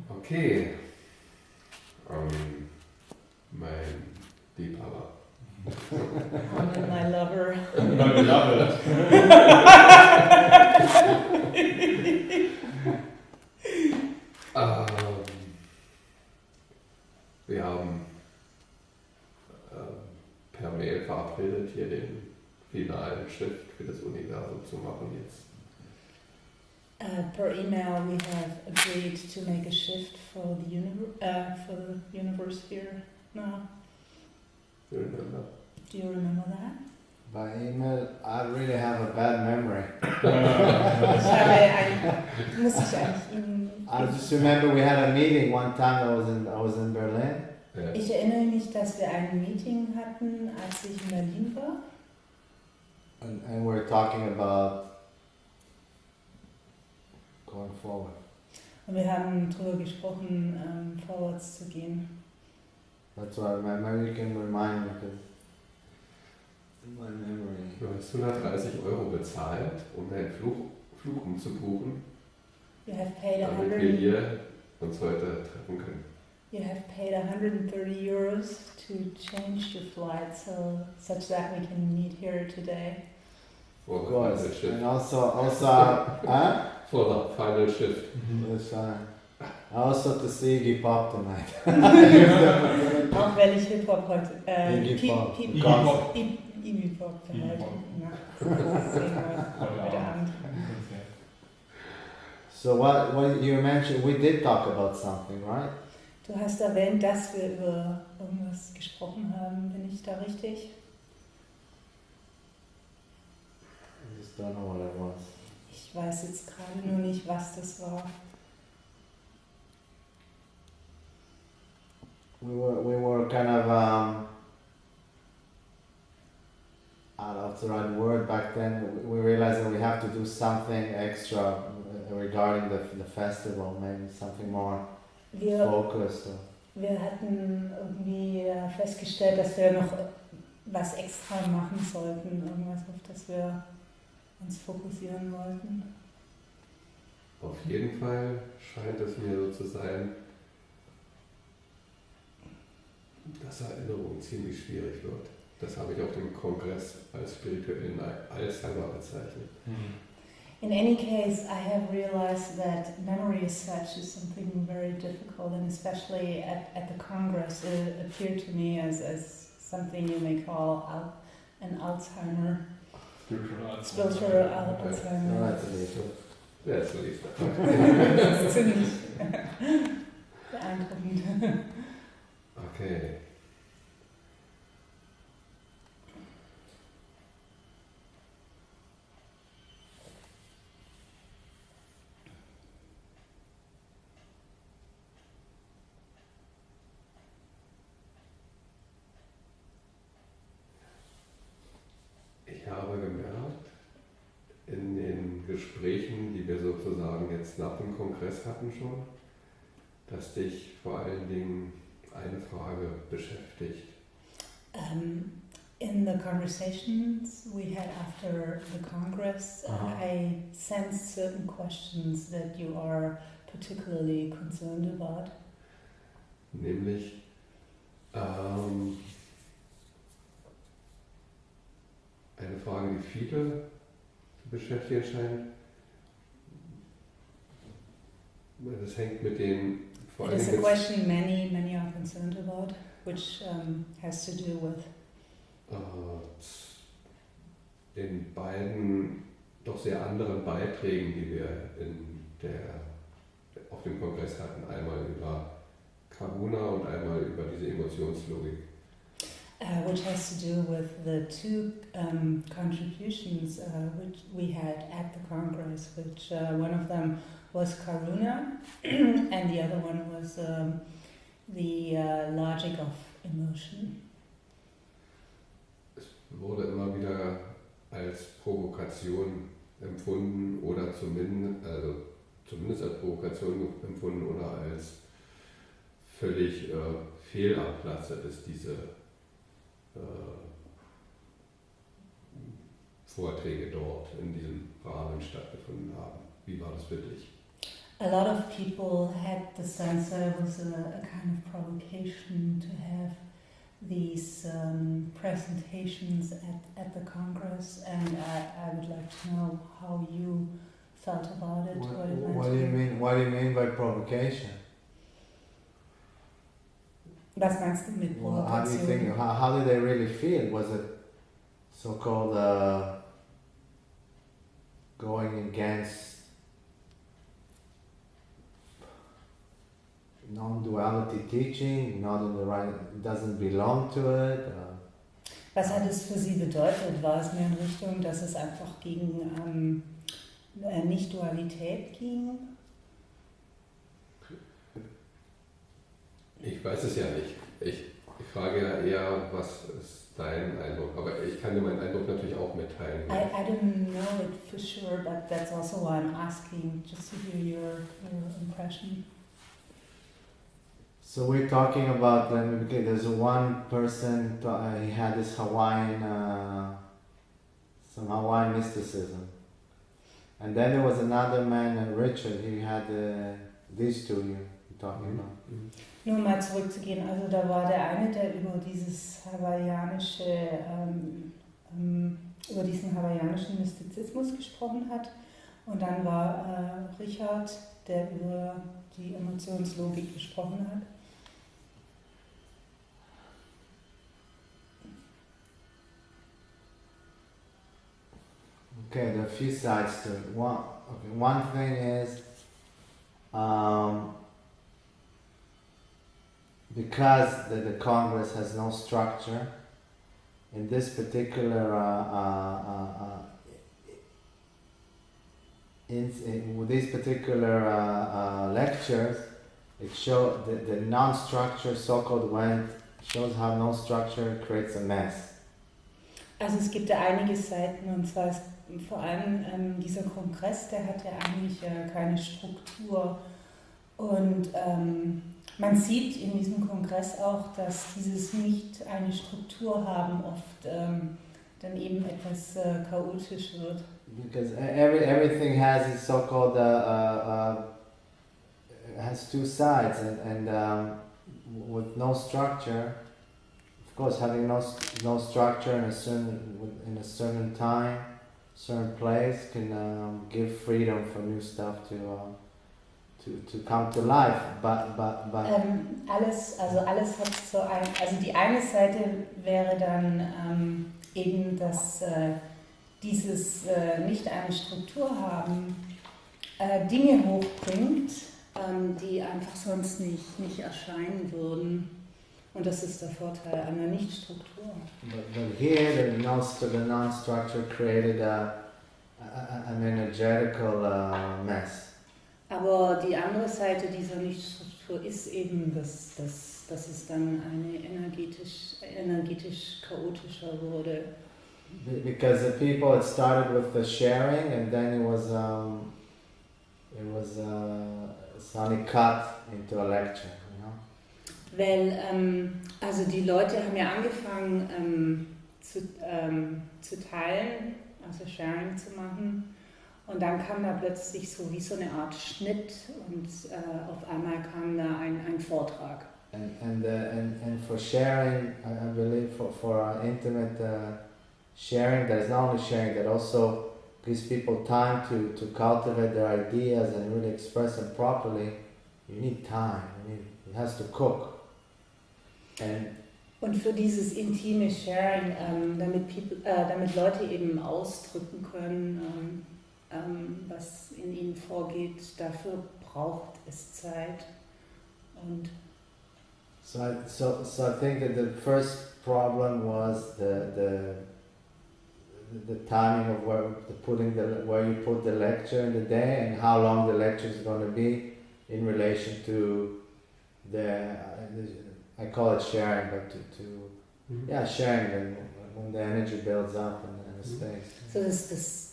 Okay. Mein Liebhaber. My lover. My lover. Wir haben per Mail verabredet, hier den finalen Schritt für das Universum zu machen jetzt. Per email, we have agreed to make a shift for the universe here now. Do you remember? Do you remember that? By email, I really have a bad memory. I just remember we had a meeting one time. I was in Berlin. Ja. Ich erinnere mich, dass wir ein Meeting hatten, als ich in Berlin war. And we're talking about going forward. Und wir haben darüber gesprochen, vorwärts zu gehen. That's what I remember. You can remind me because my memory. Du hast 130 € bezahlt, um deinen Flug umzubuchen, You have paid damit wir hier uns heute treffen können. You have paid 130 euros to change your flight, such that we can meet here today. For the Of course. final shift. And also, For the final shift. yes, also to see Iggy Pop tonight. Auch wenn ich Hip-Hop heute, Iggy Pop. Iggy Pop für heute, sehen heute Abend. So what you mentioned, we did talk about something, right? Du hast erwähnt, dass wir über irgendwas gesprochen haben, bin ich da richtig? I just don't know what it was. Ich weiß jetzt gerade nur nicht, was das war. We were kind of I don't know if it's the right word. Back then, we realized that we have to do something extra regarding the festival, maybe something more focused. Wir hatten irgendwie festgestellt, dass wir noch was extra machen sollten, irgendwas, auf das wir uns fokussieren wollten. Auf jeden Fall scheint es mir so zu sein, dass Erinnerung ziemlich schwierig wird. Das habe ich auf dem Kongress als spirituellen Alzheimer bezeichnet. In any case, I have realized that memory as such is something very difficult, and especially at the Congress, it appeared to me as something you may call an Alzheimer. Spiritual Alzheimer. No, that's a little. That's a little. Das ist ziemlich beeindruckend. Okay. Ich habe gemerkt, in den Gesprächen, die wir sozusagen jetzt nach dem Kongress hatten schon, dass dich vor allen Dingen eine Frage beschäftigt. In the conversations we had after the Congress, I sensed certain questions that you are particularly concerned about. Nämlich eine Frage, die viele zu beschäftigen scheint. Das hängt mit den It is a question many are concerned about, which has to do with den beiden doch sehr anderen Beiträgen, die wir auf dem Kongress hatten. Einmal über Karuna und einmal über diese Emotionslogik. Which has to do with the two contributions which we had at the Congress, which one of them was Karuna and the other one was the logic of emotion. Es wurde immer wieder als Provokation empfunden oder zumindest als Provokation empfunden oder als völlig fehl am Platze, dass diese Vorträge dort in diesem Rahmen stattgefunden haben. Wie war das für dich? a lot of people had the sense that it was a kind of provocation to have these presentations at the Congress, and I would like to know how you felt about it. What do you mean? What do you mean by provocation? Was meinst du mit Well, how do you think? Provokation? How did they really feel? Was it so-called going against non-duality teaching, not in the right, it doesn't belong to it? Was hat es für Sie bedeutet? War es mehr in Richtung, dass es einfach gegen Nicht-Dualität ging? Ich weiß es ja nicht. Ich frage ja eher, was ist dein Eindruck? Aber ich kann dir meinen Eindruck natürlich auch mitteilen. I don't know it for sure, but that's also why I'm asking, just to hear your impression. So we're talking about, okay, there's one person, he had this Hawaiian, some Hawaiian mysticism. And then there was another man, Richard, he had these two you're talking about. Nur mal zurückzugehen, also da war der eine, der über dieses hawaiianische, über diesen hawaiianischen Mystizismus gesprochen hat, und dann war Richard, der über die Emotionslogik gesprochen hat. Okay, there are a few sides to it. One thing is, because the Congress has no structure, in this particular with these particular lectures, it shows the non-structure, so-called shows how no structure creates a mess. Also es gibt ja einige Seiten, und zwar ist vor allem dieser Kongress, der hat ja eigentlich keine Struktur, und man sieht in diesem Kongress auch, dass dieses nicht eine Struktur haben oft dann eben etwas chaotisch wird. Because everything has its so-called has two sides, and with no structure, of course, having no structure in a certain time, certain place can give freedom for new stuff to come to life, but alles hat so also die eine Seite wäre dann eben, dass dieses nicht eine Struktur haben Dinge hochbringt, die einfach sonst nicht erscheinen würden. Und das ist der Vorteil einer Nichtstruktur. But here the non-structure created an energetical mess. Aber die andere Seite dieser Nichtstruktur ist eben, dass es dann eine energetisch chaotischer wurde. Because the people, it started with the sharing, and then it was suddenly cut into a lecture, you know. Weil also die Leute haben ja angefangen zu teilen, also Sharing zu machen. Und dann kam da plötzlich so wie so eine Art Schnitt, und auf einmal kam da ein Vortrag. And for sharing, I believe for intimate sharing, there's not only sharing, that also gives people time to cultivate their ideas and really express them properly. You need time. It has to cook. Und für dieses intime Sharing, damit Leute eben ausdrücken können, was in ihnen vorgeht, dafür braucht es Zeit. Und So I think that the first problem was the timing of where you put the lecture in the day, and how long the lecture is going to be in relation to I call it sharing, but sharing when the energy builds up in a space. So das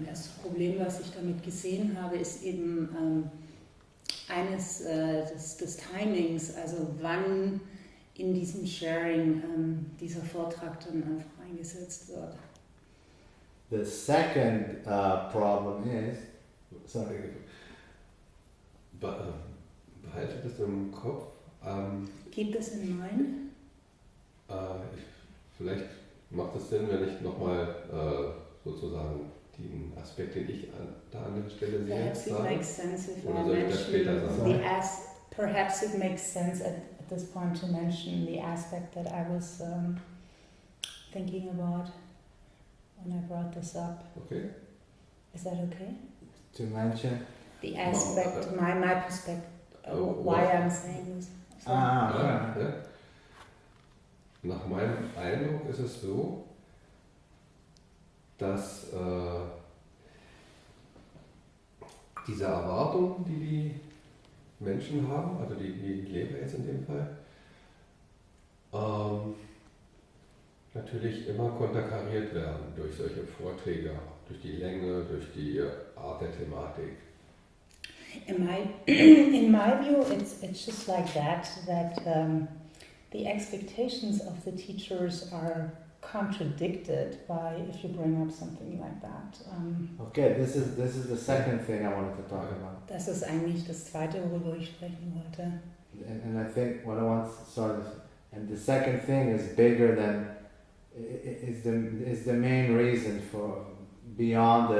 erste Problem, was ich damit gesehen habe, ist eben eines des Timings, also wann in diesem Sharing dieser Vortrag dann einfach eingesetzt wird. The second problem is, behalte das im Kopf. Keep this in mind. Vielleicht macht es Sinn, wenn ich nochmal sozusagen den Aspekt, den ich da an der Stelle sehe, Perhaps it makes sense if I oder soll ich das später mention sagen? perhaps it makes sense at this point to mention the aspect that I was thinking about when I brought this up. Okay. Is that okay? To mention? The aspect, my perspective, why I'm saying this. So, Ja. Nach meinem Eindruck ist es so, dass diese Erwartungen, die Menschen haben, also die Lehrer jetzt in dem Fall, natürlich immer konterkariert werden durch solche Vorträge, durch die Länge, durch die Art der Thematik. in my view, it's just like that the expectations of the teachers are contradicted by if you bring up something like that. Okay, this is the second thing I wanted to talk about. Das ist eigentlich das Zweite, worüber ich sprechen wollte. And I think what I want to sort of, and the second thing is bigger than, is the main reason for beyond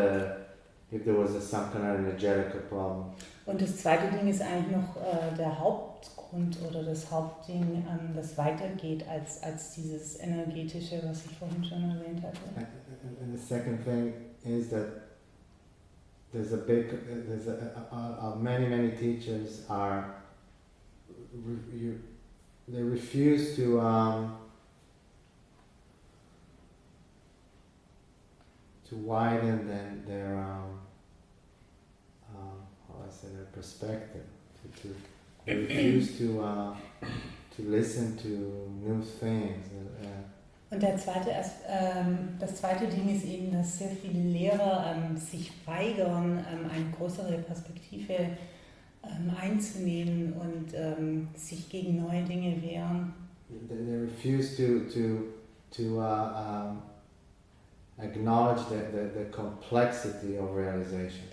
if there was some kind of energetical problem. Und das zweite Ding ist eigentlich noch der Hauptgrund oder das Hauptding, das weitergeht als dieses energetische, was ich vorhin schon erwähnt hatte. And the second thing is that many teachers they refuse to widen their their perspective, they refuse to listen to new things. Und das zweite Ding ist eben, dass sehr viele Lehrer sich weigern, eine größere Perspektive einzunehmen und sich gegen neue Dinge wehren. They refuse to acknowledge the complexity of realization.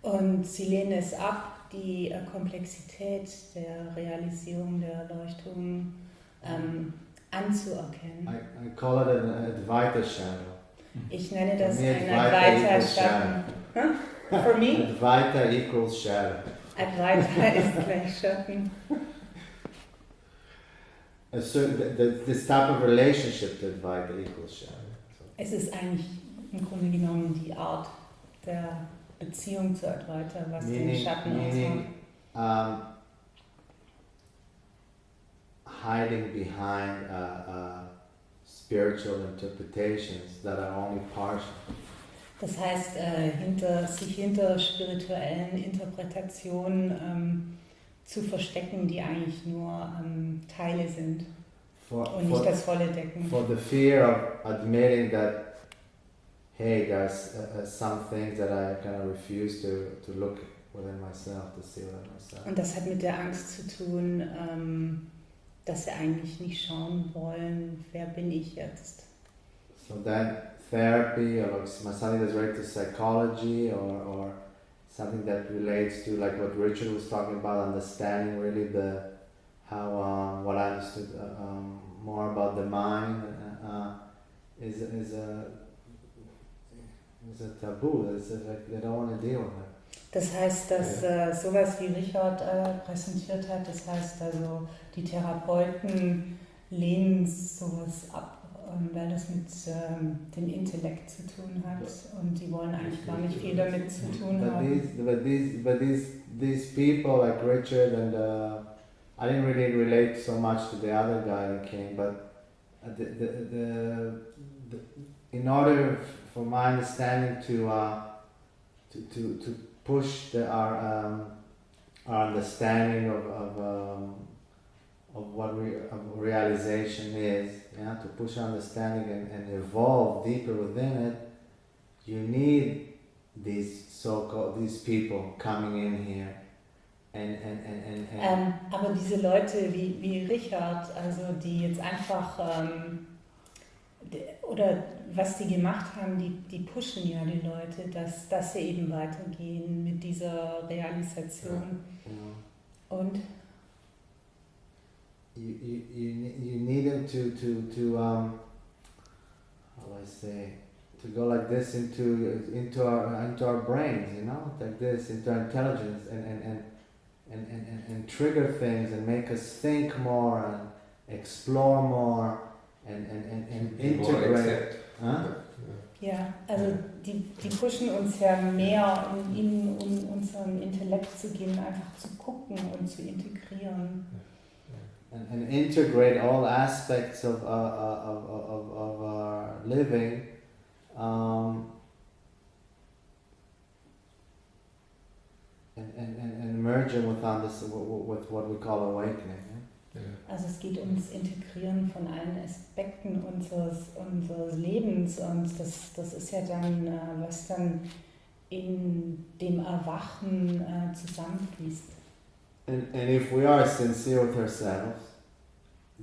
Und sie lehnen es ab, die Komplexität der Realisierung der Erleuchtung anzuerkennen. I call it an Advaita shadow. Ich nenne das For me, ein Advaita-Schatten. For me? Advaita equals shadow. Advaita ist gleich Schatten. So this type of relationship to Advaita equals shadow. Es ist eigentlich im Grunde genommen die Art der Beziehung zu Advaita, was den Schatten ausmacht. Hiding behind spiritual interpretations that are only partial. Das heißt, sich hinter spirituellen Interpretationen zu verstecken, die eigentlich nur Teile sind und nicht das Volle decken. For the fear of admitting that, hey, there's some things that I kind of refuse to look within myself, to see within myself. Und das hat mit der Angst zu tun, dass sie eigentlich nicht schauen wollen, wer bin ich jetzt. So then therapy or something that's related to psychology or something that relates to like what Richard was talking about, understanding really what I understood more about the mind is a taboo. Like they don't want to deal with it. Das heißt, dass sowas wie Richard präsentiert hat, das heißt also, die Therapeuten lehnen sowas ab, weil das mit dem Intellekt zu tun hat und die wollen eigentlich gar nicht viel damit zu tun haben. But these people like Richard and I didn't really relate so much to the other guy that came, but in order for my understanding to push our understanding of what realization is, to push our understanding and evolve deeper within it, you need these people coming in here and aber diese Leute wie Richard, also die jetzt einfach oder was die gemacht haben, die pushen ja die Leute, dass sie eben weitergehen mit dieser Realisation. Und you need them to how do I say, to go like this into our brains, you know, like this, into our intelligence, and trigger things and make us think more and explore more and integrate. Huh? ja, also die pushen uns ja mehr in unseren Intellekt zu gehen, einfach zu gucken und zu integrieren. And integrate all aspects of our living, and merge it with what we call awakening. Also es geht ums Integrieren von allen Aspekten unseres Lebens, und das ist ja dann, was dann in dem Erwachen zusammenfließt. And if we are sincere with ourselves,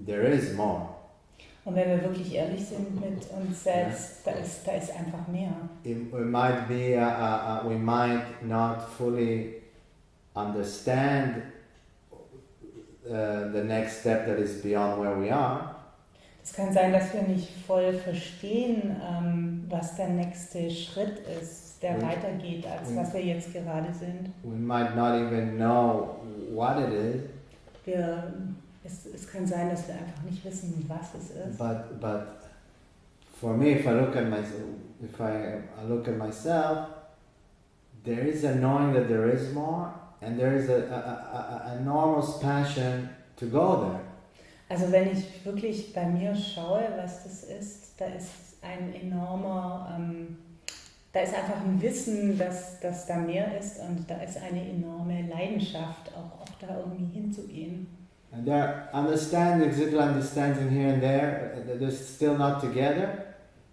there is more. Und wenn wir wirklich ehrlich sind mit uns selbst, da ist einfach mehr. We might be, we might not fully understand the next step that is beyond where we are. Es kann sein, dass wir nicht voll verstehen, was der nächste Schritt ist, der weitergeht, als was wir jetzt gerade sind. We might not even know what it is. Es kann sein, dass wir einfach nicht wissen, was es ist. But for me, if I look at myself, there is a knowing that there is more, and there is a enormous passion to go there. Also wenn ich wirklich bei mir schaue, was das ist, da ist ein enormer, da ist einfach ein Wissen, dass da mehr ist, und da ist eine enorme Leidenschaft, auch da irgendwie hinzugehen. And there are little understanding here and there, they're still not together,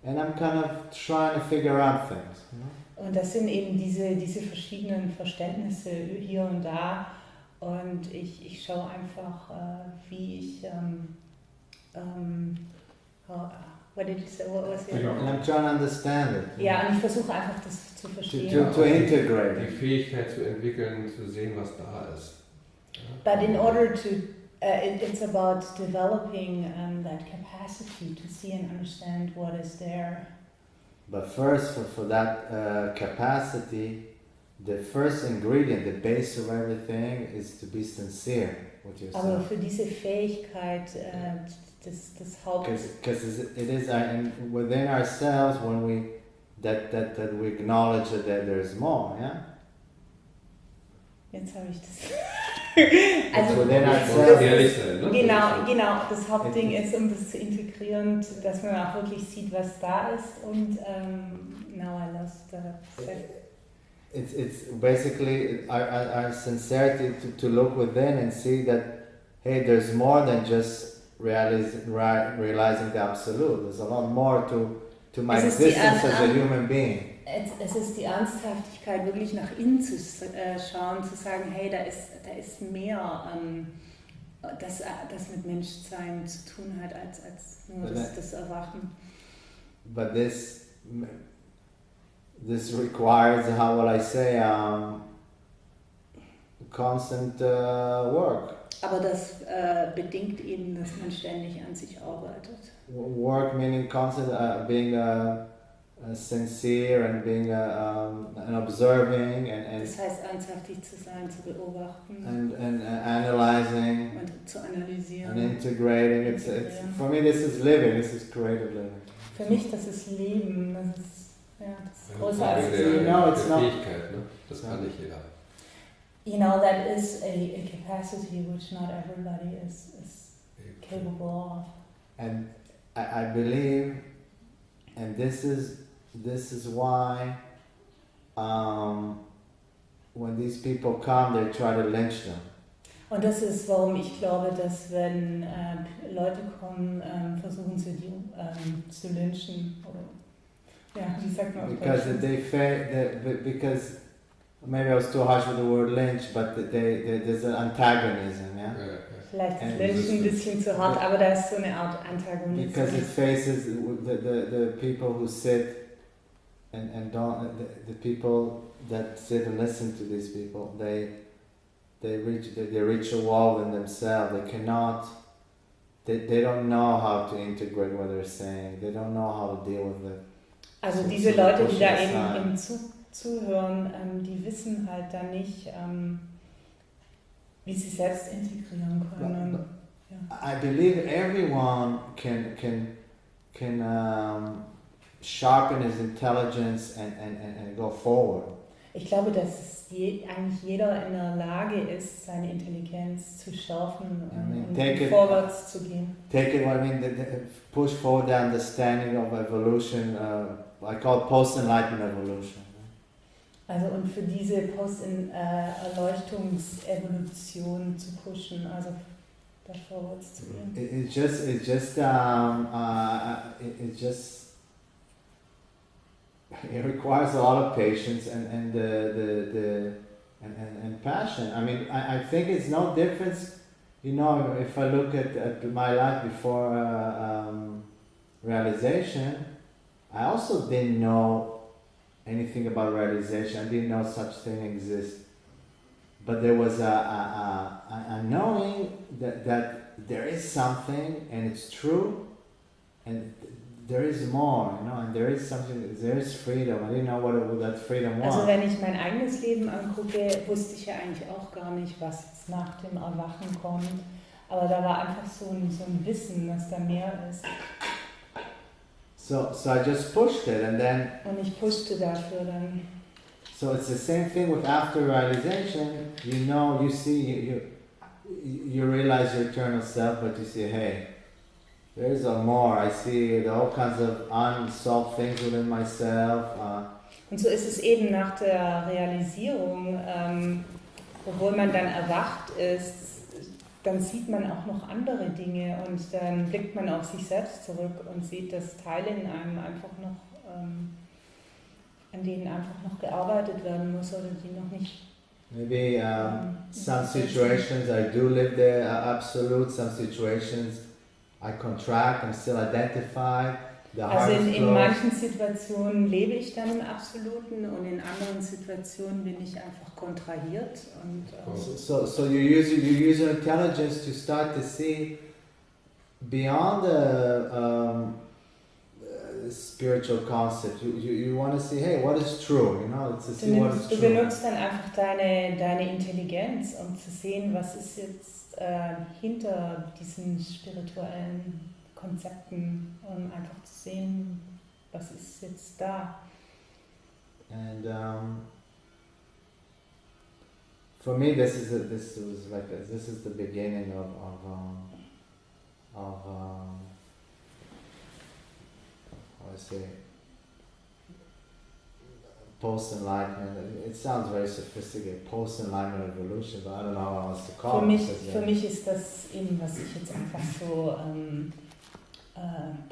and I'm kind of trying to figure out things. You know? Und das sind eben diese verschiedenen Verständnisse hier und da, und ich schaue einfach, wie ich, what did you say, what was it? And I'm trying to understand it. Ja, und ich versuche einfach das zu verstehen. To integrate. Die Fähigkeit zu entwickeln, zu sehen, was da ist. But in order to, it's about developing that capacity to see and understand what is there. But first, for that capacity, the first ingredient, the base of everything, is to be sincere with yourself. Aber für diese Fähigkeit, das Haupt... Because it is within ourselves when we that we acknowledge that there's more, yeah. Jetzt habe ich das. Also ehrlich sein, ne? Genau, das Hauptding ist, um das zu integrieren, dass man auch wirklich sieht, was da ist, und now I lost the... It's basically our sincerity to look within and see that, hey, there's more than just realizing the absolute. There's a lot more to my existence as a human being. Es ist die Ernsthaftigkeit, wirklich nach innen zu schauen, zu sagen, hey, da ist mehr, das mit Menschsein zu tun hat, als nur das Erwachen. But this requires, how will I say, constant work. Aber das bedingt eben, dass man ständig an sich arbeitet. Work meaning constant being sincere and being and observing and das heißt, ernsthaftig zu sein, zu beobachten and analyzing und zu analysieren and integrating. It's for me, this is living. This is creative living. Für mich, das ist Leben. Das ist größer als Fähigkeit, ne? Das kann nicht jeder. You know, that is a capacity which not everybody is capable of. And I believe, and this is why when these people come, they try to lynch them. Und das ist, warum ich glaube, dass wenn Leute kommen, versuchen sie die zu lynchen. Oder, ja, wie sagt man auf Because because maybe I was too harsh with the word lynch, but there's an antagonism, yeah? Vielleicht ist Lynchen ein bisschen zu hart, aber da ist so eine Art Antagonismus. Because it faces the people who sit and don't, the people that sit and listen to these people, they they reach a wall in themselves. They cannot. They don't know how to integrate what they're saying. They don't know how to deal with it. Also So- diese so they Leute, push die da it aside. eben zuhören, die wissen halt dann nicht, wie sie selbst integrieren können. I believe everyone can sharpen his intelligence and go forward. Ich glaube, dass eigentlich jeder in der Lage ist, seine Intelligenz zu schärfen und vorwärts zu gehen. Take it, I mean, push forward the understanding of evolution. I call it post-enlightenment evolution. Also und für diese Erleuchtungsevolution zu pushen, also da vorwärts zu gehen. It requires a lot of patience and passion. I mean, I think it's no difference. You know, if I look at my life before realization, I also didn't know anything about realization. I didn't know such thing exists. But there was a knowing that there is something and it's true, and there is more, you know, and there is something, there is freedom. I didn't know what that freedom was. Also wenn ich mein eigenes Leben angucke, wusste ich ja eigentlich auch gar nicht, was jetzt nach dem Erwachen kommt. Aber da war einfach so ein Wissen, dass da mehr ist. So I just pushed it, and then. Und ich pushte dafür dann. So it's the same thing with after realization. You know, you see, you realize your eternal self, but you see, hey, there's a more. I see all kinds of unsolved things within myself. Und so ist es eben nach der Realisierung, obwohl man dann erwacht ist, dann sieht man auch noch andere Dinge und dann blickt man auf sich selbst zurück und sieht, dass Teile in einem einfach noch, an denen einfach noch gearbeitet werden muss oder die noch nicht. Maybe some situations I do live there absolute, some situations I contract, I'm still identified. Also in manchen Situationen lebe ich dann im Absoluten und in anderen Situationen bin ich einfach kontrahiert. Und, so you use your intelligence to start to see beyond the spiritual concept. You want to see, hey, what is true? You know, to see what is true. Du benutzt dann einfach deine Intelligenz, um zu sehen, was ist jetzt hinter diesen spirituellen Konzepten, um einfach zu sehen, was ist jetzt da. And for me, this is the beginning of how I say post-enlightenment. It sounds very sophisticated, post-enlightenment evolution, but I don't know how else to call it. Für mich ist das eben, was ich jetzt einfach so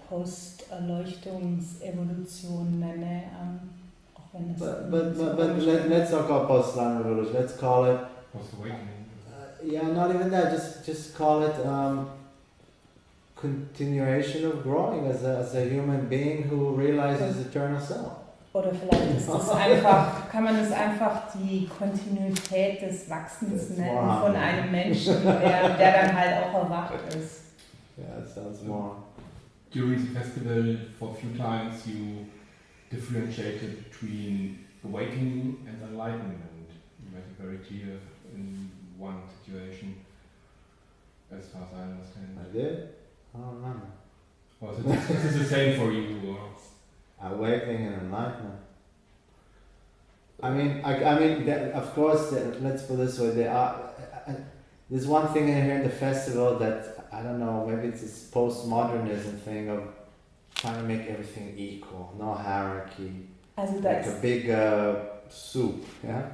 Post-Erleuchtungs-Evolution nenne, auch wenn es. But let's not call post-enlightenment evolution. Let's call it post-awakening. Yeah, not even that. Just call it continuation of growing as a human being who realizes eternal self. Oder vielleicht ist das einfach, kann man es einfach die Kontinuität des Wachsens nennen von einem Menschen, der dann halt auch erwacht ist. Yeah, it sounds more. During the festival, for a few times, you differentiated between awakening and enlightenment. You made it very clear in one situation, as far as I understand. I did? I don't remember. Was it the same for you? Or? Awakening and enlightenment. I mean, of course. Let's put it this way: there's one thing in here in the festival that I don't know. Maybe it's this postmodernism thing of trying to make everything equal, no hierarchy, also like a big soup. Yeah.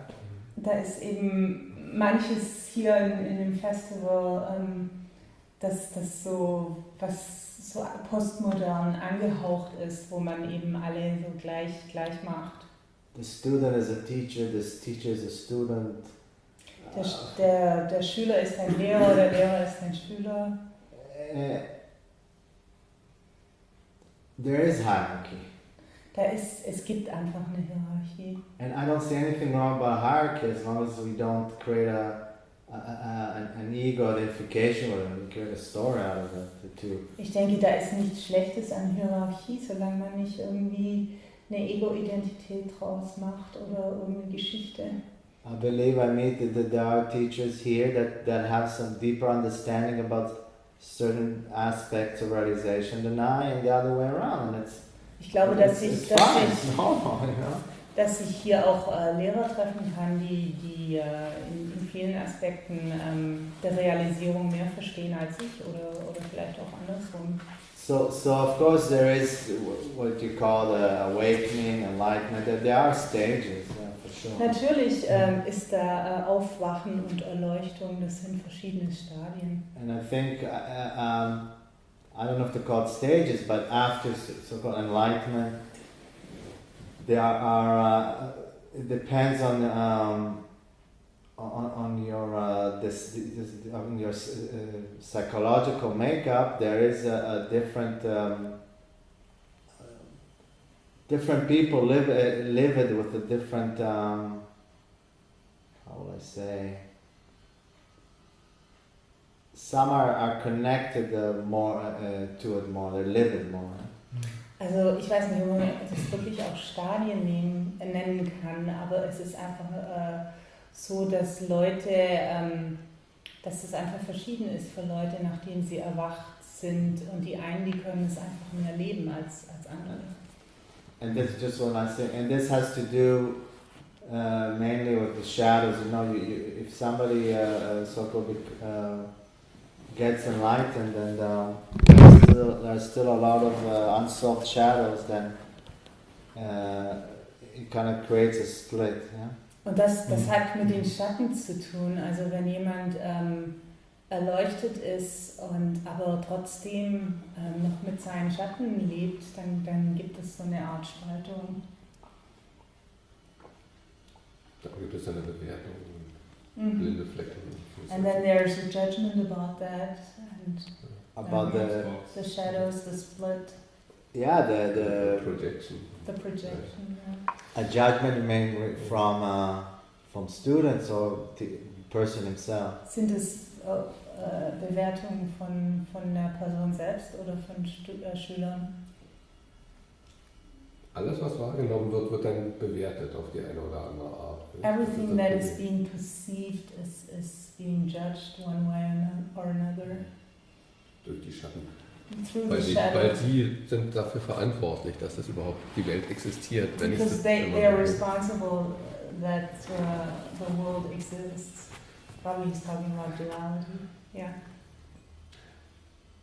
Da ist eben manches hier in dem Festival, dass das so was so postmodern angehaucht ist, wo man eben alle so gleich macht. The student is a teacher, the teacher is a student. Der Schüler ist ein Lehrer, der Lehrer ist ein Schüler. There is hierarchy. Es gibt einfach eine Hierarchie. And I don't see anything wrong about hierarchy as long as we don't create an ego identification with them, create a story out of the two. Ich denke, da ist nichts Schlechtes an Hierarchie, solange man nicht irgendwie eine Ego-Identität draus macht oder irgendeine Geschichte. I believe I meet there are teachers here that have some deeper understanding about certain aspects of realization than I, and the other way around. And ich glaube, dass ich normal, you know? Dass ich hier auch Lehrer treffen kann, die in vielen Aspekten der Realisierung mehr verstehen als ich oder vielleicht auch andersrum. So of course there is what you call the awakening, enlightenment. There are stages, for sure. Natürlich ist da Aufwachen und Erleuchtung, das sind verschiedene Stadien. And I think I don't know if to call it stages, but after so-called enlightenment, there are it depends on your on your psychological makeup. There is a different different people live it with a different how will I say. Some are connected more to it more. They live it more. Also ich weiß nicht, ob man das wirklich auch Stadien nennen kann, aber es ist einfach so, dass dass es einfach verschieden ist für Leute, nachdem sie erwacht sind, und die einen, die können es einfach mehr leben als andere. And that's just what I say. And this has to do mainly with the shadows. You know, if somebody so-called gets enlightened and there's still a lot of unsolved shadows, then it kind of creates a split. Yeah? Und das hat mit den Schatten zu tun. Also wenn jemand erleuchtet ist und aber trotzdem noch mit seinen Schatten lebt, dann gibt es so eine Art Spaltung. Da gibt es eine Bewertung, blinde Flecken. And then there's a judgment about that and about the shadows, the split. Yeah, the projection. The projection. Yeah. A judgment mainly from students or the person himself. Sind es Bewertungen von der Person selbst oder von Schülern? Alles, was wahrgenommen wird, wird dann bewertet auf die eine oder andere Art. Everything that is being perceived is being judged one way or another. Durch die Schatten. Through the shadows. Weil sie sind dafür verantwortlich, dass das überhaupt die Welt existiert. Because they are responsible that the world exists. Probably he's talking about duality. Yeah.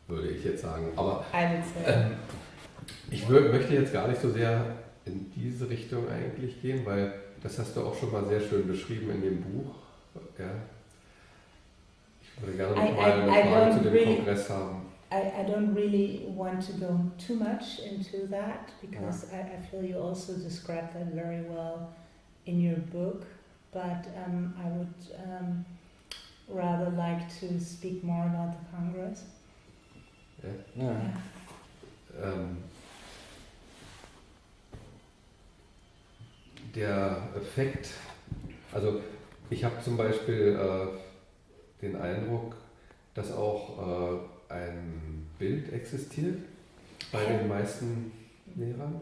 Würde ich jetzt sagen. Aber I would say. Ich möchte jetzt gar nicht so sehr in diese Richtung eigentlich gehen, weil das hast du auch schon mal sehr schön beschrieben in dem Buch. Ja. Ich würde gerne noch mal eine Frage zu dem Kongress haben. I don't really want to go too much into that because I feel you also described that very well in your book, but I would rather like to speak more about the Congress. Ja. Der Effekt, also ich habe zum Beispiel den Eindruck, dass auch ein Bild existiert bei den meisten Lehrern,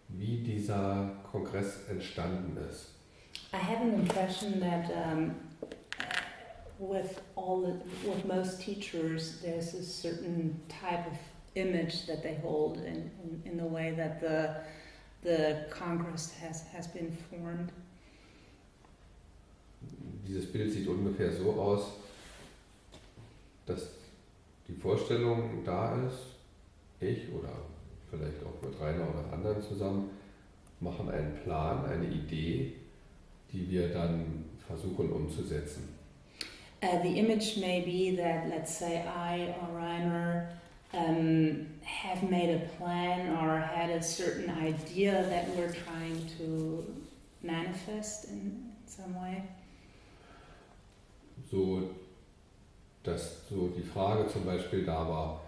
wie dieser Kongress entstanden ist. I have an impression that with most teachers, there's a certain type of image that they hold in the way that the Congress has been formed. Dieses Bild sieht ungefähr so aus, dass die Vorstellung da ist, ich oder vielleicht auch mit Rainer oder anderen zusammen machen einen Plan, eine Idee, die wir dann versuchen umzusetzen. The image may be that, let's say, I or Rainer have made a plan or had a certain idea that we're trying to manifest in some way. So, dass so die Frage zum Beispiel da war,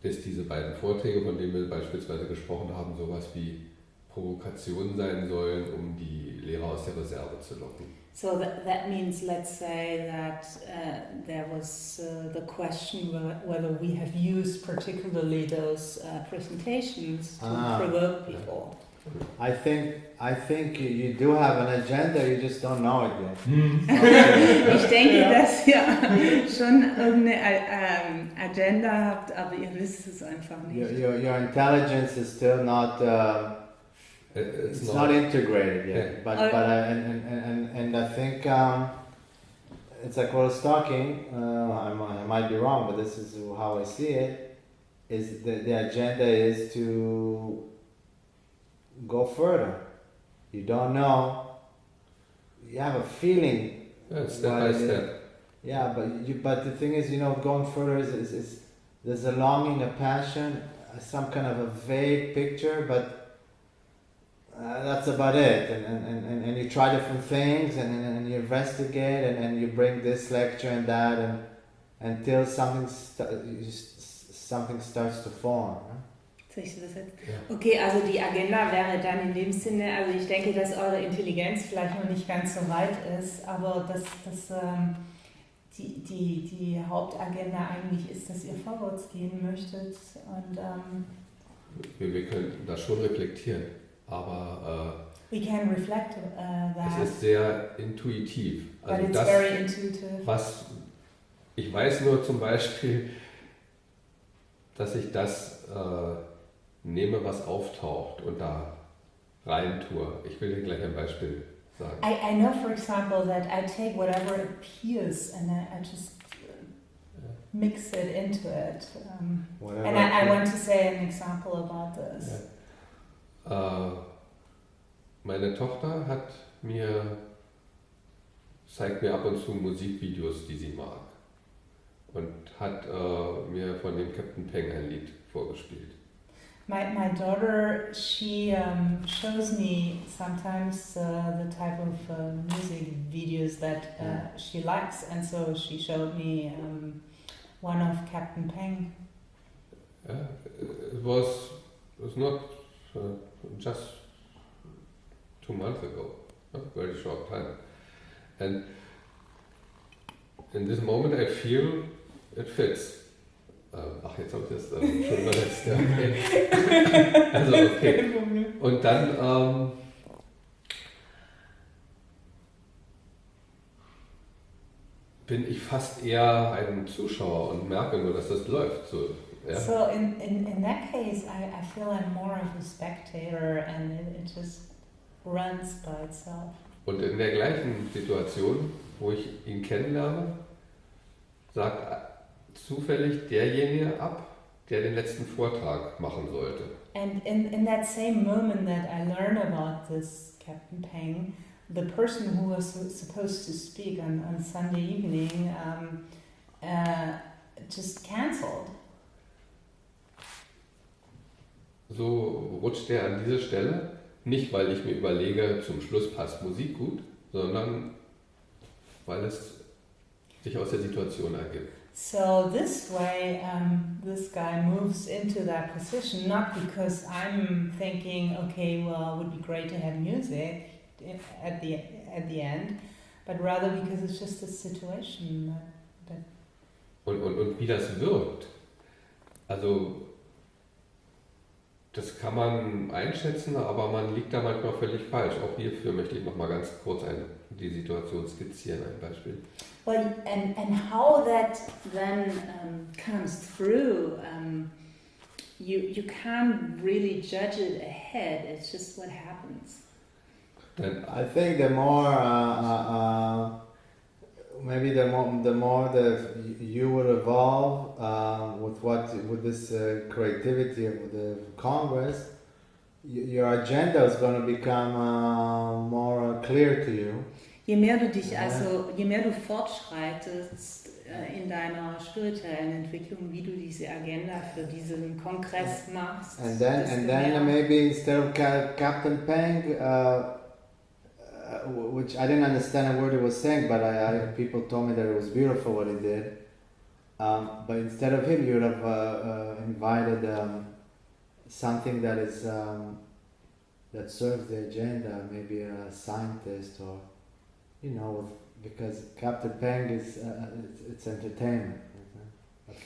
dass diese beiden Vorträge, von denen wir beispielsweise gesprochen haben, sowas wie Provokation sein sollen, um die Lehrer aus der Reserve zu locken. So that means, let's say that there was the question whether we have used particularly those presentations to provoke people. I think you do have an agenda, you just don't know it yet. Ich denke, dass ihr schon irgendeine Agenda habt, aber ihr wisst es einfach nicht. Your intelligence is still not it's not integrated yet. Yeah. But I think it's like what I was talking. I might be wrong, but this is how I see it. Is the agenda is to go further. You don't know. You have a feeling. Yeah, step by step. Yeah, but the thing is, going further is there's a longing, a passion, some kind of a vague picture, but that's about it. And you try different things, and you investigate, and you bring this lecture and that, and until something starts to form. Soll ich das jetzt? Okay, also die Agenda wäre dann in dem Sinne, also ich denke, dass eure Intelligenz vielleicht noch nicht ganz so weit ist, aber dass die Hauptagenda eigentlich ist, dass ihr vorwärts gehen möchtet. Und wir können das schon reflektieren, aber we can reflect that. Es ist sehr intuitiv. Also but it's very intuitive. Was ich weiß nur zum Beispiel, dass ich das nehme, was auftaucht und da rein tue. Ich will dir gleich ein Beispiel sagen. I know, for example, that I take whatever appears and I just mix it into it. And I want to say an example about this. Ja. Meine Tochter zeigt mir ab und zu Musikvideos, die sie mag. Und hat mir von dem Captain Peng ein Lied vorgespielt. My daughter, she shows me sometimes the type of music videos that she likes, and so she showed me one of Captain Peng. Yeah, it was not just 2 months ago, a very short time, and in this moment I feel it fits. Ach, jetzt habe ich das schon übersetzt. Ja, okay. Also, okay. Und dann bin ich fast eher ein Zuschauer und merke nur, dass das läuft. So, ja. So in that case, I feel I'm more of a spectator and it just runs by itself. Und in der gleichen Situation, wo ich ihn kennenlerne, sagt zufällig derjenige ab, der den letzten Vortrag machen sollte. And in that same moment that I learn about this Captain Peng, the person who was supposed to speak on Sunday evening just cancelled. So rutscht er an diese Stelle, nicht weil ich mir überlege, zum Schluss passt Musik gut, sondern weil es sich aus der Situation ergibt. So this way, this guy moves into that position, not because I'm thinking, okay, well, it would be great to have music at the end, but rather because it's just a situation. Und wie das wirkt, also das kann man einschätzen, aber man liegt da manchmal völlig falsch. Auch hierfür möchte ich noch mal ganz kurz die Situation skizzieren, ein Beispiel. Well, and how that then comes through, you can't really judge it ahead. It's just what happens. I think the more maybe the more that you would evolve with this creativity of the Kongress, your agenda is going to become more clear to you. Je mehr du fortschreitest in deiner spirituellen Entwicklung, wie du diese Agenda für diesen Kongress machst. And then maybe instead of Captain Peng, which I didn't understand a word he was saying, but people told me that it was beautiful what he did. But instead of him, you would have invited something that is that serves the agenda, maybe a scientist or, you know, because Captain Peng is it's entertainment.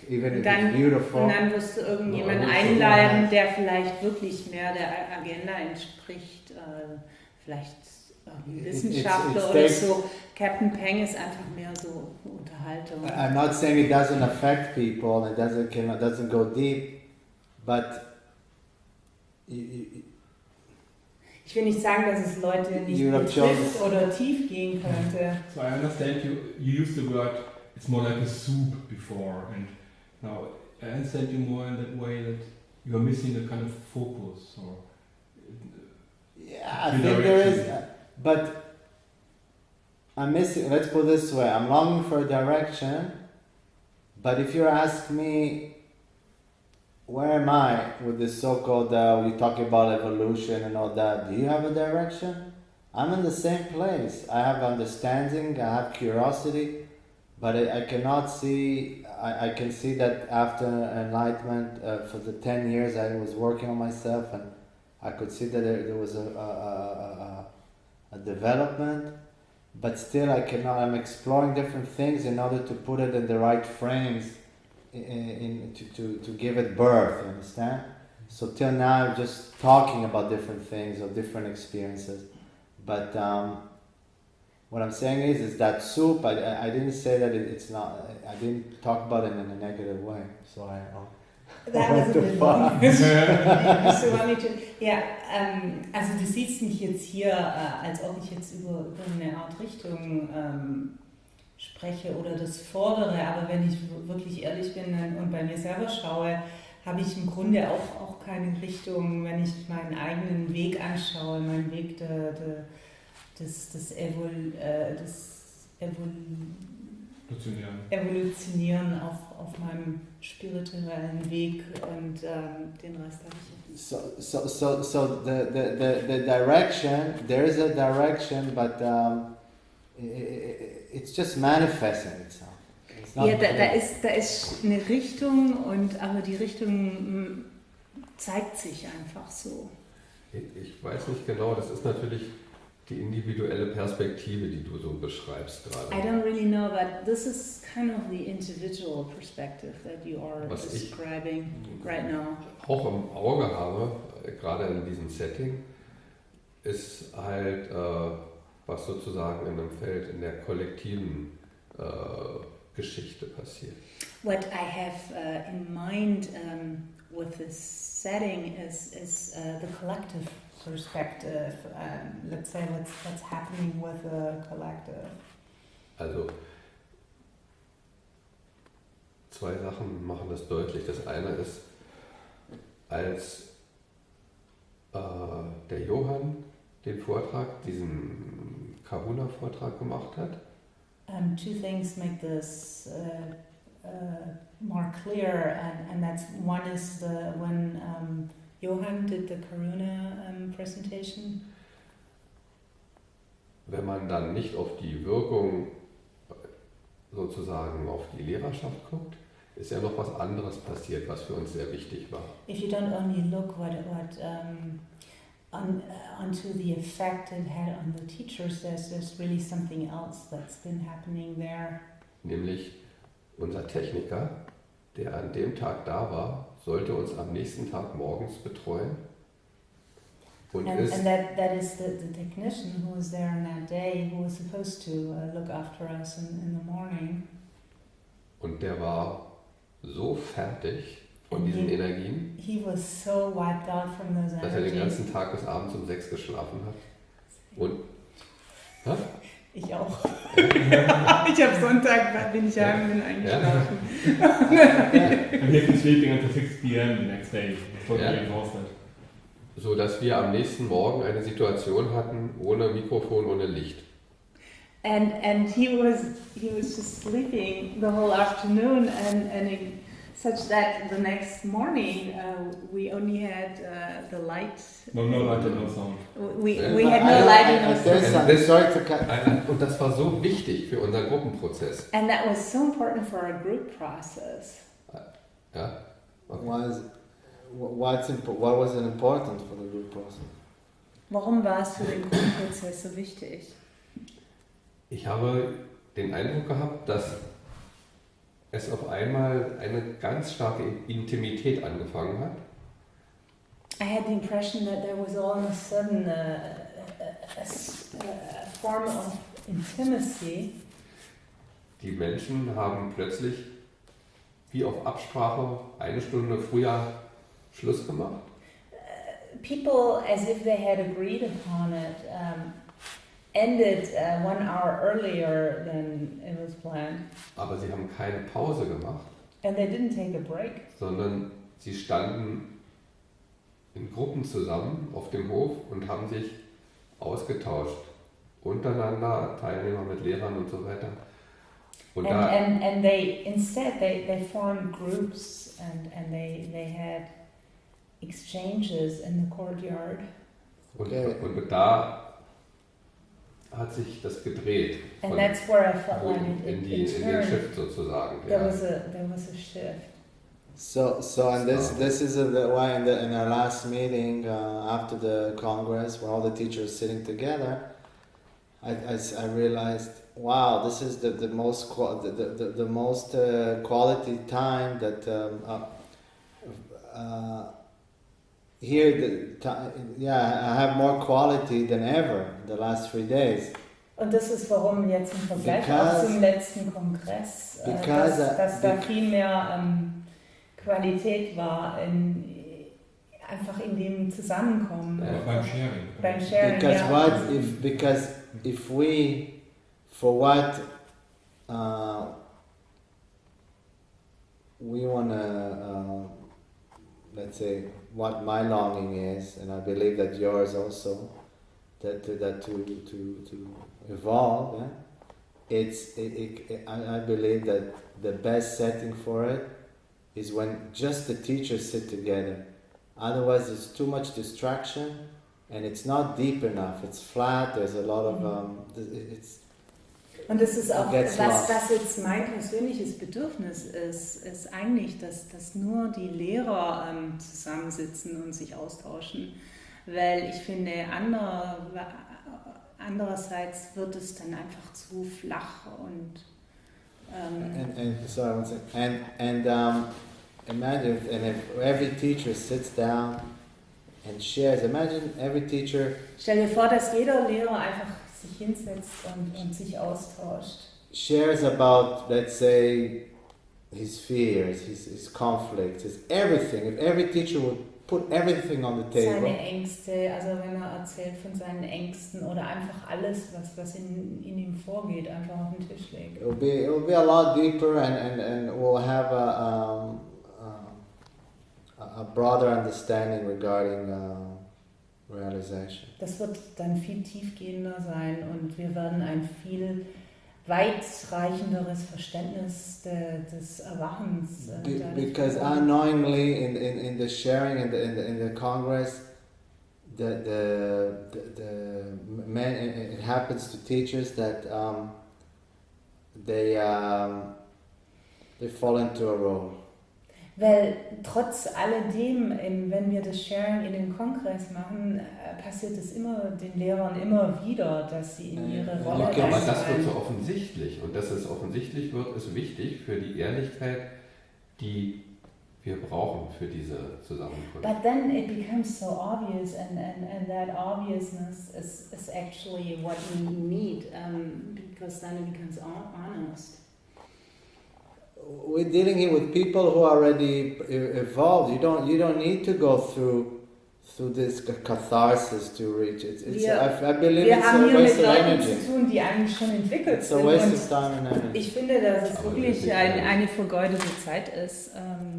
Even if it's beautiful. Und dann wirst du irgendjemanden einladen, der vielleicht wirklich mehr der Agenda entspricht, vielleicht Wissenschaftler oder so. Captain Peng ist einfach mehr so Unterhaltung. I'm not saying it doesn't affect people, it doesn't go deep, but ich will nicht sagen, dass es Leute nicht betrifft oder tief gehen könnte. So I understand you used the word, it's more like a soup before, and now I understand you more in that way that you are missing a kind of focus or I think there is, but I'm missing, let's put it this way, I'm longing for a direction, but if you ask me where am I with this so-called, we talk about evolution and all that, do you have a direction? I'm in the same place. I have understanding, I have curiosity, but I cannot see, I can see that after enlightenment, for the 10 years I was working on myself, and I could see that there was a development, but still I'm exploring different things in order to put it in the right frames to give it birth, you understand? So till now I'm just talking about different things or different experiences, but what I'm saying is that soup, I didn't say that it's not, I didn't talk about it in a negative way, so That was a bit long. Ja, also du siehst mich jetzt hier, als ob ich jetzt über eine Art Richtung spreche oder das fordere, aber wenn ich wirklich ehrlich bin und bei mir selber schaue, habe ich im Grunde auch keine Richtung, wenn ich meinen eigenen Weg anschaue, meinen Weg des Evolutionieren auf meinem spirituellen Weg und den Rest habe ich. So the direction, there is a direction, but it's just manifesting itself. Ja, da ist eine Richtung, aber die Richtung zeigt sich einfach so. Ich weiß nicht genau, das ist natürlich die individuelle Perspektive, die du so beschreibst gerade. I don't really know, but this is kind of the individual perspective that you are describing right now. Auch im Auge habe, gerade in diesem Setting, ist halt, was sozusagen in einem Feld in der kollektiven Geschichte passiert. What I have in mind with this setting is the collective perspective. Let's say what's happening with the collective. Also zwei Sachen machen das deutlich. Das eine ist, als der Johann den Vortrag, diesen Kahuna-Vortrag gemacht hat. Two things make this more clear, and that's one is when Johann did the Karuna presentation. Wenn man dann nicht auf die Wirkung sozusagen auf die Lehrerschaft guckt, ist ja noch was anderes passiert, was für uns sehr wichtig war. If you don't only look onto the effect it had on the teachers, there's really something else that's been happening there. Nämlich unser Techniker, der an dem Tag da war, sollte uns am nächsten Tag morgens betreuen. And that is the technician who was there on that day, who was supposed to look after us in the morning. Und der war so fertig von diesen Energien, he was so wiped out from those dass er den ganzen Tag bis abends um 6 geschlafen hat. Und ich auch. Ich habe Sonntag, bin eingeschlafen. And he had been sleeping until 6 p.m. the next day, totally exhausted. So dass wir am nächsten Morgen eine Situation hatten ohne Mikrofon, ohne Licht. And he was just sleeping the whole afternoon and such that the next morning we only had the light. No light and no sound. We had no light and no sound. Und das war so wichtig für unseren Gruppenprozess. And that was so important for our group process. Ja. Okay. What was it important for the group process? Warum war es für den Grundprozess so wichtig? Ich habe den Eindruck gehabt, dass es auf einmal eine ganz starke Intimität angefangen hat. I had the impression that there was all of a sudden a form of intimacy. Die Menschen haben plötzlich wie auf Absprache eine Stunde früher Schluss gemacht. People, as if they had agreed upon it, ended 1 hour earlier than it was planned. Aber sie haben keine Pause gemacht, And they didn't take a break. sondern sie standen in Gruppen zusammen auf dem Hof und haben sich ausgetauscht. Untereinander, Teilnehmer mit Lehrern und so weiter. Und And they instead they formed groups and they had exchanges in the courtyard. und da hat sich das gedreht. And that's where I felt like in it den turned. Shift sozusagen. There Ja. was a shift. So and this is why in our last meeting after the Congress, when all the teachers sitting together, I realized, wow, this is the most quality time that here. I have more quality than ever the last 3 days. Und das ist, warum jetzt im Vergleich auch zum letzten Kongress, dass da viel mehr Qualität war, einfach in dem Zusammenkommen. Beim Sharing. Beim Sharing, Because if we, for what we want to, let's say, what my longing is, and I believe that yours also, that to evolve, yeah? I believe that the best setting for it is when just the teachers sit together. Otherwise, there's too much distraction, and it's not deep enough. It's flat. There's a lot of Und das ist auch, gets lost. was jetzt mein persönliches Bedürfnis ist eigentlich, dass nur die Lehrer zusammensitzen und sich austauschen. Weil ich finde, andererseits wird es dann einfach zu flach und imagine if every teacher sits down and shares. Imagine every teacher. Stell dir vor, dass jeder Lehrer einfach sich hinsetzt und sich austauscht. Shares about, let's say, his fears, his conflicts, his everything. If every teacher would put everything on the table. Seine Ängste, also wenn er erzählt von seinen Ängsten oder einfach alles, was in ihm vorgeht, einfach auf den Tisch legt. It will be a lot deeper, and we'll have a broader understanding regarding realization. Das wird dann viel tiefgehender sein und wir werden ein viel weitreichenderes Verständnis des Erwachens. Because unknowingly in the sharing in the Congress, it happens to teachers that they fall into a role. Weil trotz alledem, wenn wir das Sharing in den Kongress machen, passiert es immer den Lehrern immer wieder, dass sie in ihre Rolle Aber das wird so offensichtlich. Und dass es offensichtlich wird, ist wichtig für die Ehrlichkeit, die wir brauchen für diese Zusammenkunft. But then it becomes so obvious, and that obviousness is actually what we need, because then it becomes honest. We're dealing here with people who are already evolved. You don't need to go through this catharsis to reach it. I believe it's a waste of energy. Zu tun, die eigentlich schon entwickelt It's a waste of time and energy. Ich finde, dass es wirklich eine vergeudete Zeit ist,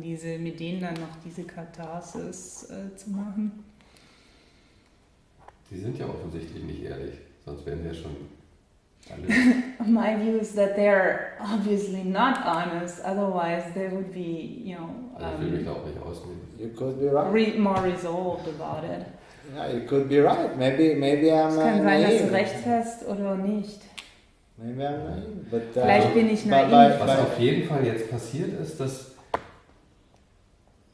mit denen dann noch diese Katharsis zu machen. Sie sind ja offensichtlich nicht ehrlich, sonst wären sie ja schon alle. My view is that they're obviously not honest, otherwise they would be, Also ich will mich da auch nicht ausnehmen. You could be right. more resolved about it. Yeah, you could be right. Maybe I'm Es kann sein, dass naive. du recht hast oder nicht. Maybe I'm naive, but Vielleicht bin ich naiv. Was auf jeden Fall jetzt passiert ist, dass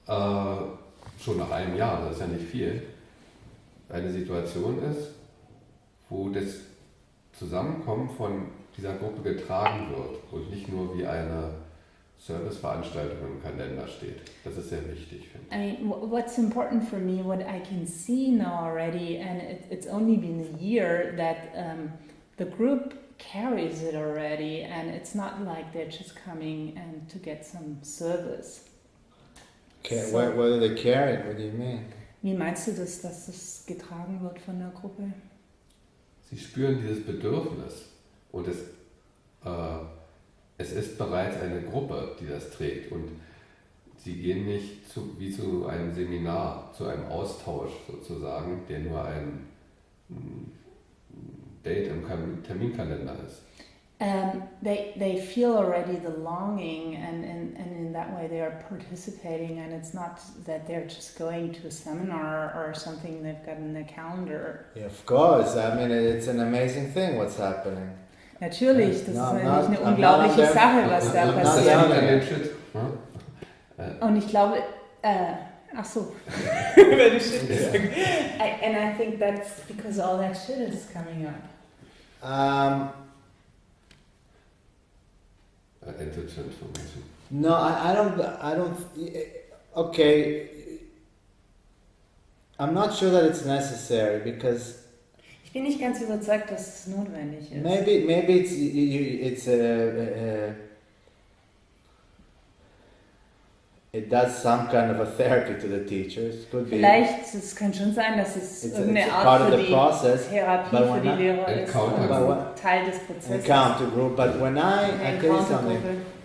schon nach einem Jahr, das ist ja nicht viel, eine Situation ist, wo das Zusammenkommen von dieser Gruppe getragen wird und nicht nur wie eine Serviceveranstaltung im Kalender steht. Das ist sehr wichtig, finde ich. I mean, what's important for me, what I can see now already, and it's only been a year that the group carries it already, and it's not like they're just coming and to get some service. Okay, So- what do they carry? What do you mean? Wie meinst du das, dass das getragen wird von der Gruppe? Sie spüren dieses Bedürfnis und es ist bereits eine Gruppe, die das trägt und sie gehen nicht wie zu einem Seminar, zu einem Austausch sozusagen, der nur ein Date im Terminkalender ist. They feel already the longing, and in that way they are participating, and it's not that they're just going to a seminar or something they've got in their calendar. Yeah, of course. I mean, it's an amazing thing what's happening. Natürlich, das No, ist I'm natürlich eine not unglaubliche there. Sache, was da I'm not passiert. there. an den Shit. Und ich glaube, ach so, wenn ich Shit Yeah. sage. And I think that's because all that shit is coming up. Enter transformation. No, I don't. Okay, I'm not sure that it's necessary because Ich bin nicht ganz überzeugt, dass es notwendig ist. maybe it does some kind of a therapy to the teachers. Could be. Vielleicht, es kann schon sein, dass es It's irgendeine part Art of für the die process, Therapie but für when die I- Lehrer ist Encounter und group. Teil des Prozesses. Encounter group, but when I tell you something,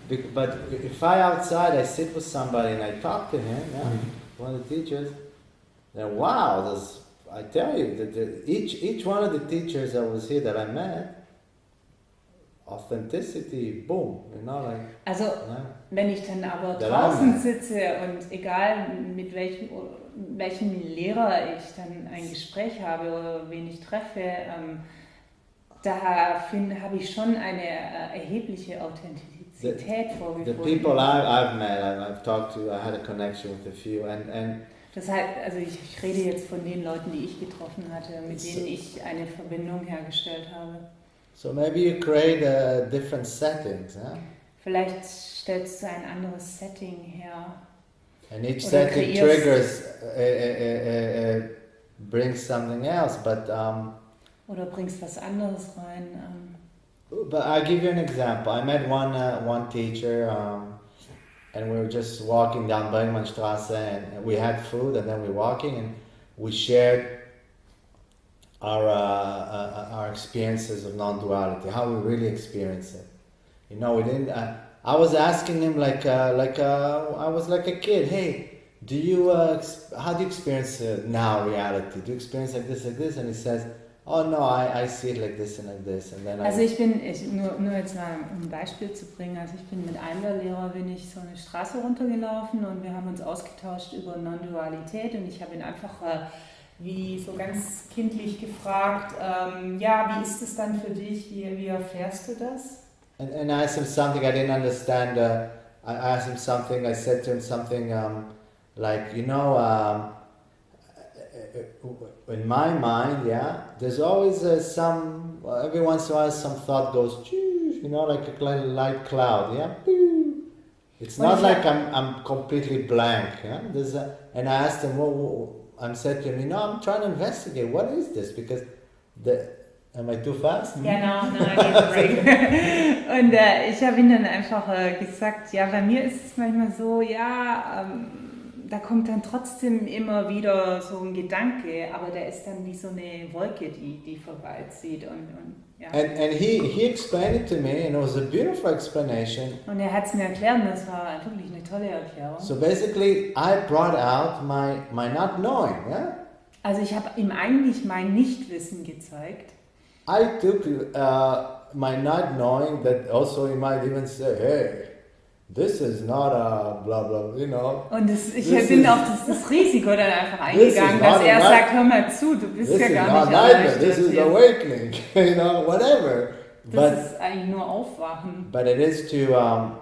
Encountergruppe. but if I outside, I sit with somebody and I talk to him, yeah, one of the teachers, then wow, I tell you that each one of the teachers that was here that I met, authenticity, boom, you know, like. Also, Yeah. wenn ich dann aber Der draußen Rahmen. sitze und egal mit welchem Lehrer ich dann ein Gespräch habe oder wen ich treffe, da habe ich schon eine erhebliche Authentizität The vorgefunden. people I've met, I've talked to, I had a connection with a few, and Das heißt, also ich rede jetzt von den Leuten, die ich getroffen hatte, mit denen ich eine Verbindung hergestellt habe. so maybe you create different settings, yeah? Vielleicht stellst du ein anderes Setting her. And each Oder setting kreierst- triggers, brings something else, Oder bringst was anderes rein. but I'll give you an example. I met one teacher, and we were just walking down Bergmannstraße, and we had food, and then we were walking, and we shared our experiences of non-duality, how we really experience it. You know, we didn't. I was asking him I was like a kid. Hey, do you how do you experience now reality? Do you experience like this, And he says, oh no, I see it like this, and then Also nur jetzt mal um ein Beispiel zu bringen, also ich bin mit einem der Lehrer, bin ich so eine Straße runtergelaufen und wir haben uns ausgetauscht über Non-Dualität und ich habe ihn einfach wie so ganz kindlich gefragt, ja, wie ist es dann für dich, wie erfährst du das? And I asked him something I didn't understand. I asked him something. I said to him something like, you know, in my mind, yeah, there's always every once in a while some thought goes, you know, like a light cloud, yeah. It's not like I'm completely blank, yeah. And I asked him, I said to him, you know, I'm trying to investigate what is this because am I too fast? Ja, no, I need a break. Und ich habe ihm dann einfach gesagt, ja, bei mir ist es manchmal so, ja, da kommt dann trotzdem immer wieder so ein Gedanke, aber der ist dann wie so eine Wolke, die vorbeizieht und ja. And he explained it to me, and it was a beautiful explanation. Und er hat es mir erklärt, und das war wirklich eine tolle Erklärung. So basically, I brought out my not knowing, yeah? Also ich habe ihm eigentlich mein Nichtwissen gezeigt. I took my not knowing that also he might even say, hey, this is not a blah blah, you know. Und ich This bin is- auf das Risiko dann einfach eingegangen, is dass not er right. sagt, hör mal zu, du bist This ja is gar not nicht nightmare, this erleuchtet is hier. awakening, you know, whatever. Das ist eigentlich nur Aufwachen. But it is to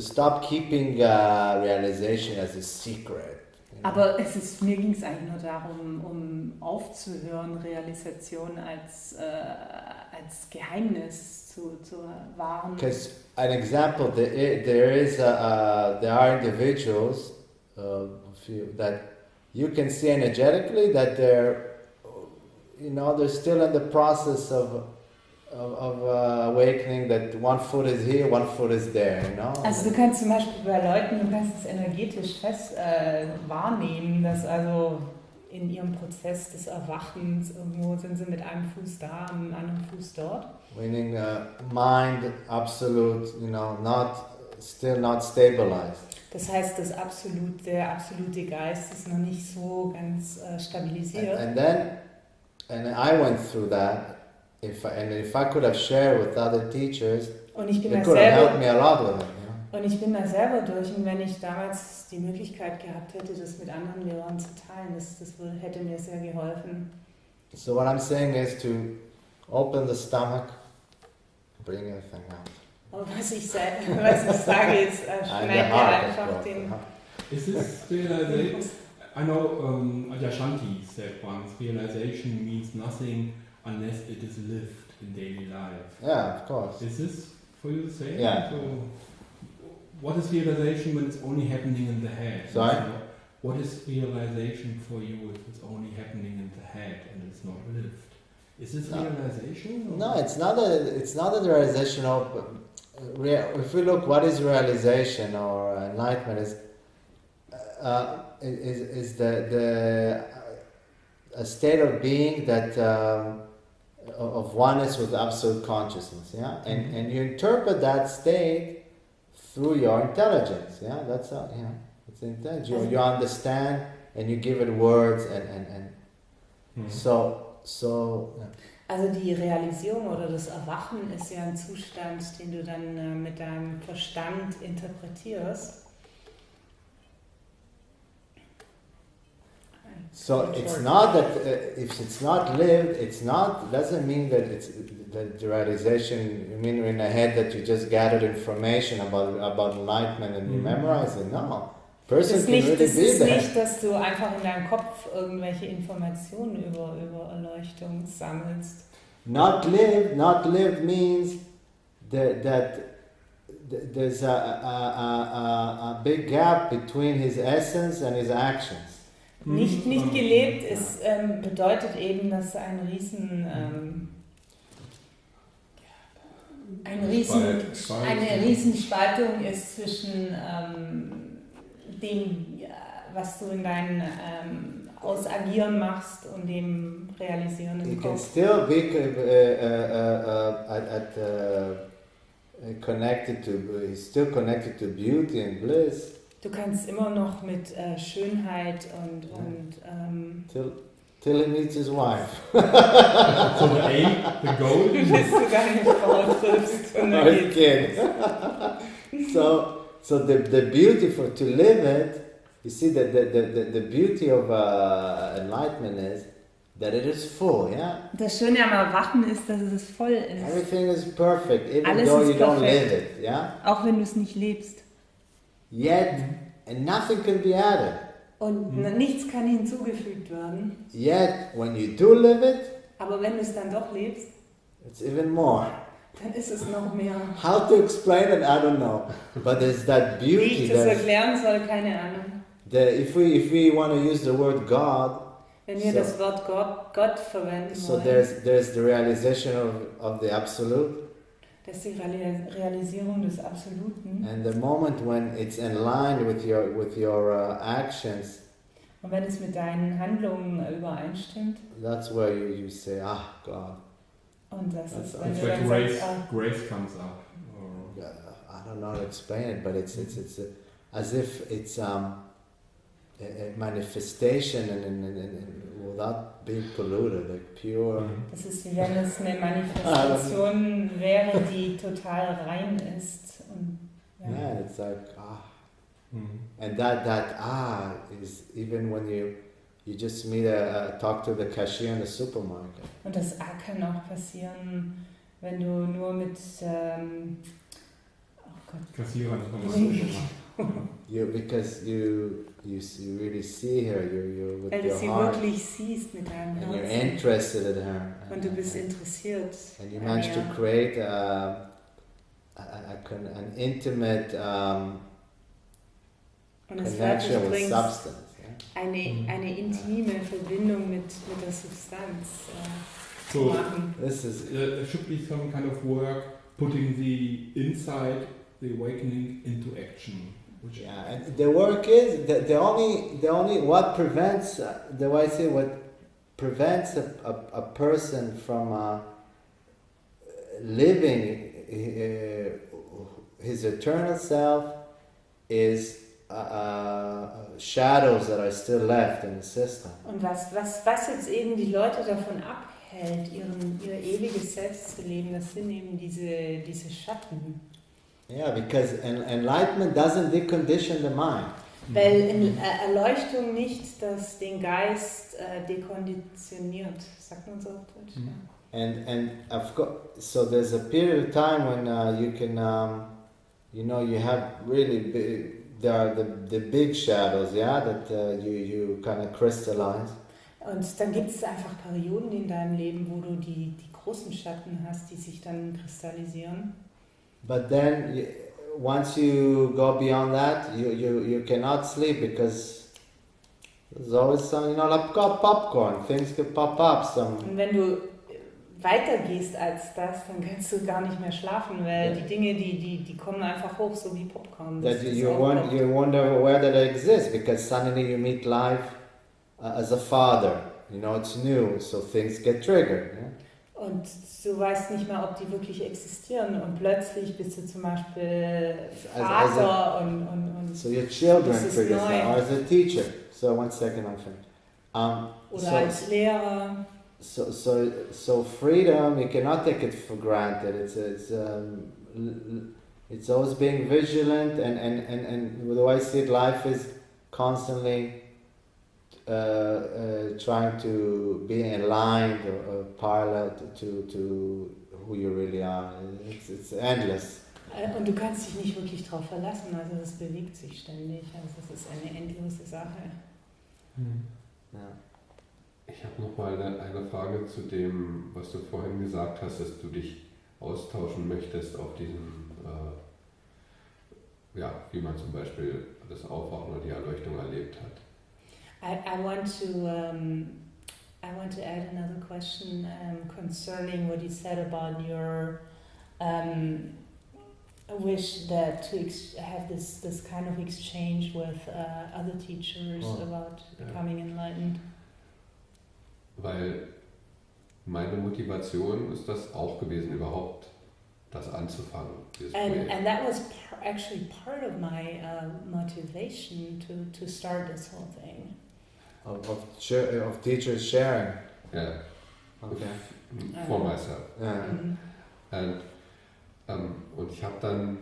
stop keeping realization as a secret. Aber mir ging es eigentlich nur darum, um aufzuhören, Realisation als Geheimnis zu wahren. Because an example, there are individuals that you can see energetically that they're still in the process of awakening. That one foot is here, one foot is there. Also du kannst zum Beispiel bei Leuten, du kannst es energetisch fest wahrnehmen, dass also in ihrem Prozess des Erwachens irgendwo sind sie mit einem Fuß da, einem anderen Fuß dort. Meaning mind absolute, still not stabilized. Das heißt, der absolute Geist ist noch nicht so ganz stabilisiert. And I went through that. If I could have shared with other teachers, they could have helped me a lot with it. Und ich bin da selber durch, und wenn ich damals die Möglichkeit gehabt hätte, das mit anderen Lehrern zu teilen, das hätte mir sehr geholfen. So what I'm saying is to open the stomach, bring everything out. Und was ich sage ist, schneid dir einfach den... Is this realization? I know Adyashanti said once, realization means nothing unless it is lived in daily life. Yeah, of course. Is this for you the same? Yeah. So, what is realization when it's only happening in the head? Sorry? So, what is realization for you if it's only happening in the head and it's not lived? Is this realization? No, it's not a realization of... if we look, what is realization or enlightenment is a state of being that of oneness with absolute consciousness, yeah, and you interpret that state through your intelligence, yeah. That's how, it's intelligence. You understand and you give it words and so. Yeah. Also die Realisierung oder das Erwachen ist ja ein Zustand, den du dann mit deinem Verstand interpretierst. So it's not that if it's not lived, doesn't mean that it's the realization. You mean in a head that you just gathered information about enlightenment and you memorize it? No, person can really be there. Das ist nicht, dass du einfach in deinem Kopf irgendwelche Informationen über Erleuchtung sammelst. Not lived means that there's a big gap between his essence and his actions. Nicht gelebt ist, bedeutet eben, dass eine Riesenspaltung ist zwischen dem, was du in deinem Ausagieren machst, und dem Realisieren im Kopf. You can still be connected to beauty and bliss. Du kannst immer noch mit Schönheit und till he meets his wife. So the goal. Bis du deine Frau triffst und dann geht's. So the beauty to live it, you see that the beauty of enlightenment is that it is full, yeah. Das Schöne am Erwachen ist, dass es voll ist. Everything is perfect, even Alles though ist you don't perfekt. live it, yeah. Auch wenn du es nicht lebst. Yet, and nothing can be added. Und nichts kann hinzugefügt werden. Yet, when you do live it, aber wenn du es dann doch lebst, it's even more. Dann ist es noch mehr. How to explain it, I don't know. But there's that beauty. Wie ich das erklären soll, keine Ahnung. If we want to use the word God, wenn wir das Wort Gott verwenden so wollen, there's the realization of the absolute. Das ist die Realisierung des Absoluten. And the moment when it's in line with your actions, und wenn es mit deinen Handlungen übereinstimmt, that's where you say, God. Und das ist, wenn it's du like dann sagst, grace comes up. I don't know how to explain it, but it's as if it's a manifestation and without being polluted, like pure. Das ist wie wenn es eine Manifestation wäre, die total rein ist. Und, yeah, it's like and that is even when you just talk to the cashier in the supermarket. Und das kann auch passieren, wenn du nur mit Kassierer because you really see her, you with Weil du your sie heart, wirklich siehst mit deinem and you're Herzen. interested in her, Und du bist interessiert. and you an manage to ihr. create an intimate Und es connection with bringst substance. eine intime Verbindung mit der Substanz zu So, machen. This is should be some kind of work putting the insight, the awakening into action. Which yeah, and the work is the only what prevents the way I say what prevents a person from living his eternal self is shadows that are still left in the system. Und was jetzt eben die Leute davon abhält, ihr ewiges Selbst zu leben, das sind eben diese Schatten. Yeah, because enlightenment doesn't decondition the mind. Weil Erleuchtung nicht den Geist dekonditioniert, sagt man so auf Deutsch. And of course, so there's a period of time when you can, you have really there are the big shadows, yeah, that you kind of crystallize. Und dann gibt es einfach Perioden in deinem Leben, wo du die großen Schatten hast, die sich dann kristallisieren. But then, once you go beyond that, you cannot sleep because there's always some, like popcorn, things could pop up. Und wenn du weitergehst als das, dann kannst du gar nicht mehr schlafen, weil die Dinge, die kommen einfach hoch, so wie Popcorn. That you wonder where that exists because suddenly you meet life as a father. It's new, so things get triggered. Yeah? Und du weißt nicht mehr, ob die wirklich existieren und plötzlich bist du zum Beispiel Vater und so your children das ist triggers neu. that, or as a teacher. So 1 second, I'm finished. Oder als Lehrer. So freedom, you cannot take it for granted. It's always being vigilant, and the way I see it, life is constantly trying to be aligned or parallel to who you really are. It's endless. Und du kannst dich nicht wirklich drauf verlassen, also das bewegt sich ständig, also das ist eine endlose Sache. Ja. Ich habe noch mal eine Frage zu dem, was du vorhin gesagt hast, dass du dich austauschen möchtest auf diesem, wie man zum Beispiel das Aufwachen oder die Erleuchtung erlebt hat. I want to add another question concerning what you said about your wish that to have this kind of exchange with other teachers about becoming enlightened. Weil meine Motivation ist das auch gewesen, überhaupt das anzufangen, dieses Projekt. And that was actually part of my motivation to start this whole thing. Of teachers sharing. Yeah. Okay. For myself. Yeah. Und ich habe dann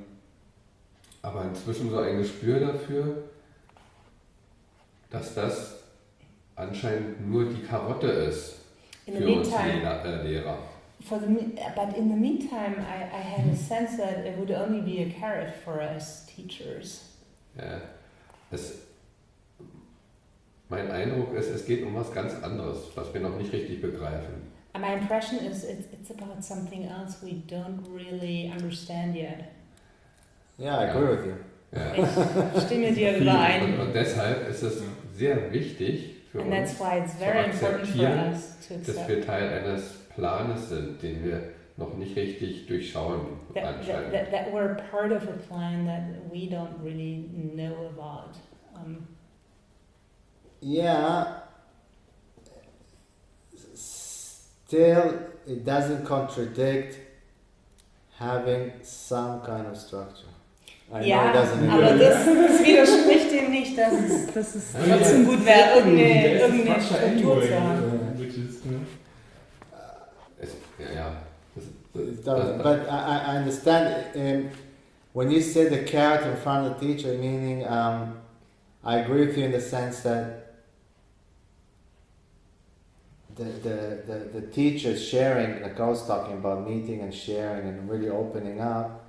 aber inzwischen so ein Gespür dafür, dass das anscheinend nur die Karotte ist für uns Lehrer. But in the meantime, I had a sense that it would only be a carrot for us teachers. Ja, mein Eindruck ist, es geht um was ganz anderes, was wir noch nicht richtig begreifen. And my impression is it's about something else we don't really understand yet. Yeah, I agree with you. Ja. Ich stimme dir überein. Und deshalb ist es sehr wichtig für And uns that's why it's very important for us to dass accept wir Teil eines Planes sind, den wir noch nicht richtig durchschauen anscheinend. that we're part of a plan that we don't really know about. Yeah. Still, it doesn't contradict having some kind of structure. I know it doesn't aber agree. das widerspricht dem nicht, dass es trotzdem gut wäre, irgendeine Struktur zu haben. But I understand when you say the carrot in front of the teacher, meaning I agree with you in the sense that the teacher sharing, like I was talking about, meeting and sharing and really opening up,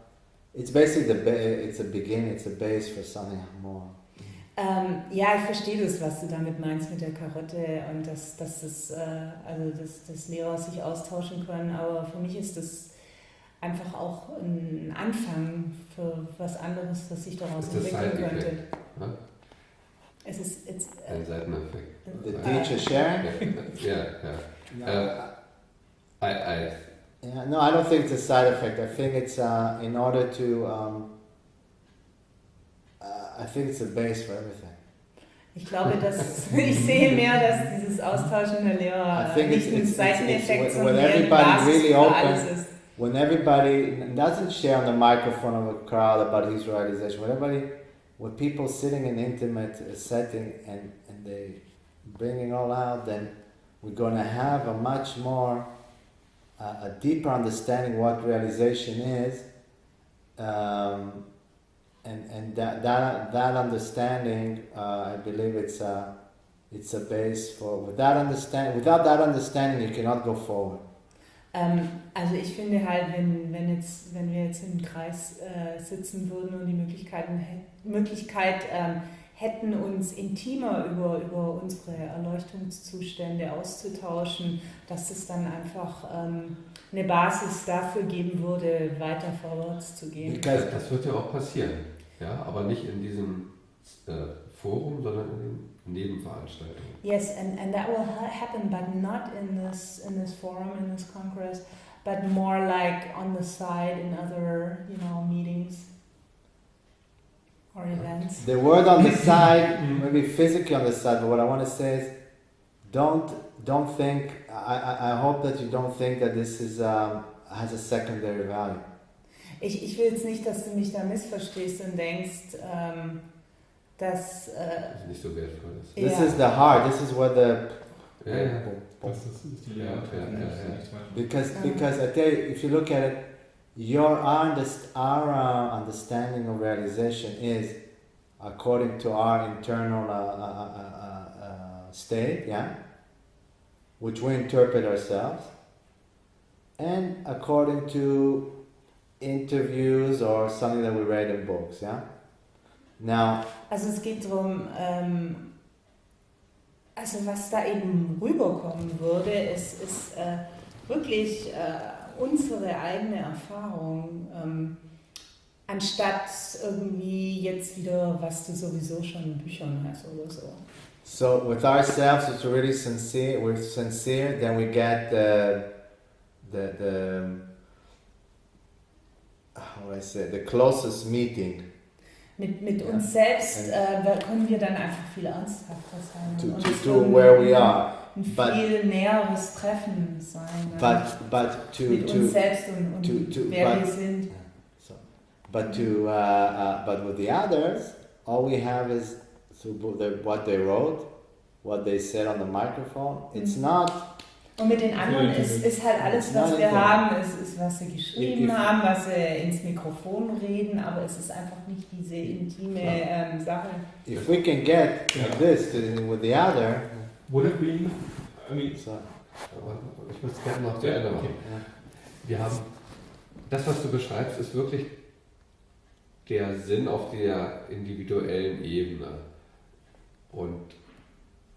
It's basically it's a beginning, it's a base for something more. Ja, ich verstehe das, was du damit meinst mit der Karotte und dass Lehrer sich austauschen können, aber für mich ist das einfach auch ein Anfang für was anderes, was sich daraus entwickeln könnte. Huh? It's Ein Seiteneffekt. The teacher sharing? Yeah. No, I don't think it's a side effect. I think it's in order to. I think it's a base for everything. Ich glaube, ich sehe mehr, dass dieses Austauschen der Lehrer nicht ein Seiteneffekt, sondern eine Basis für alles ist. When everybody doesn't share on the microphone of a crowd about his realization, when people sitting in an intimate setting and they bring it all out, then we're going to have a much more, a deeper understanding what realization is, and that understanding, I believe it's a base for. Without that understanding, you cannot go forward. Also ich finde halt, wenn wir jetzt im Kreis sitzen würden und die Möglichkeit hätten, uns intimer über unsere Erleuchtungszustände auszutauschen, dass es dann einfach eine Basis dafür geben würde, weiter vorwärts zu gehen. Das wird ja auch passieren, ja, aber nicht in diesem Forum, sondern in den Nebenveranstaltungen. Yes, and that will happen, but not in this forum, in this congress, but more like on the side in other, meetings or events. The word on the side, maybe physically on the side, but what I want to say is, don't think. I hope that you don't think that this is has a secondary value. Ich will jetzt nicht, dass du mich da missverstehst und denkst, dass Das ist nicht so wertvoll ist. This is the heart. This is where the Das ist die Lehre. because I tell you, if you look at it, our understanding of realization is according to our internal state, yeah, which we interpret ourselves, and according to interviews or something that we read in books, yeah. Now, also es geht darum, also was da eben rüberkommen würde, ist wirklich unsere eigene Erfahrung, anstatt irgendwie jetzt wieder, was du sowieso schon in Büchern hast oder so. So with ourselves, it's really sincere. We're sincere, then we get the how do I say, the closest meeting. Mit uns selbst können wir dann einfach viel ernsthafter sein. To where we are. Ein viel näheres Treffen sein. But mit uns selbst und wer wir sind. So, but with the others, all we have is what they wrote, what they said on the microphone. It's not. Und mit den anderen ist halt alles, was wir haben, ist, was sie geschrieben haben, was sie ins Mikrofon reden, aber es ist einfach nicht diese intime Sache. If we can get this with the other, would it be? I mean, ich muss es gerne noch zu Ende machen. Wir haben, das, was du beschreibst, ist wirklich der Sinn auf der individuellen Ebene. Und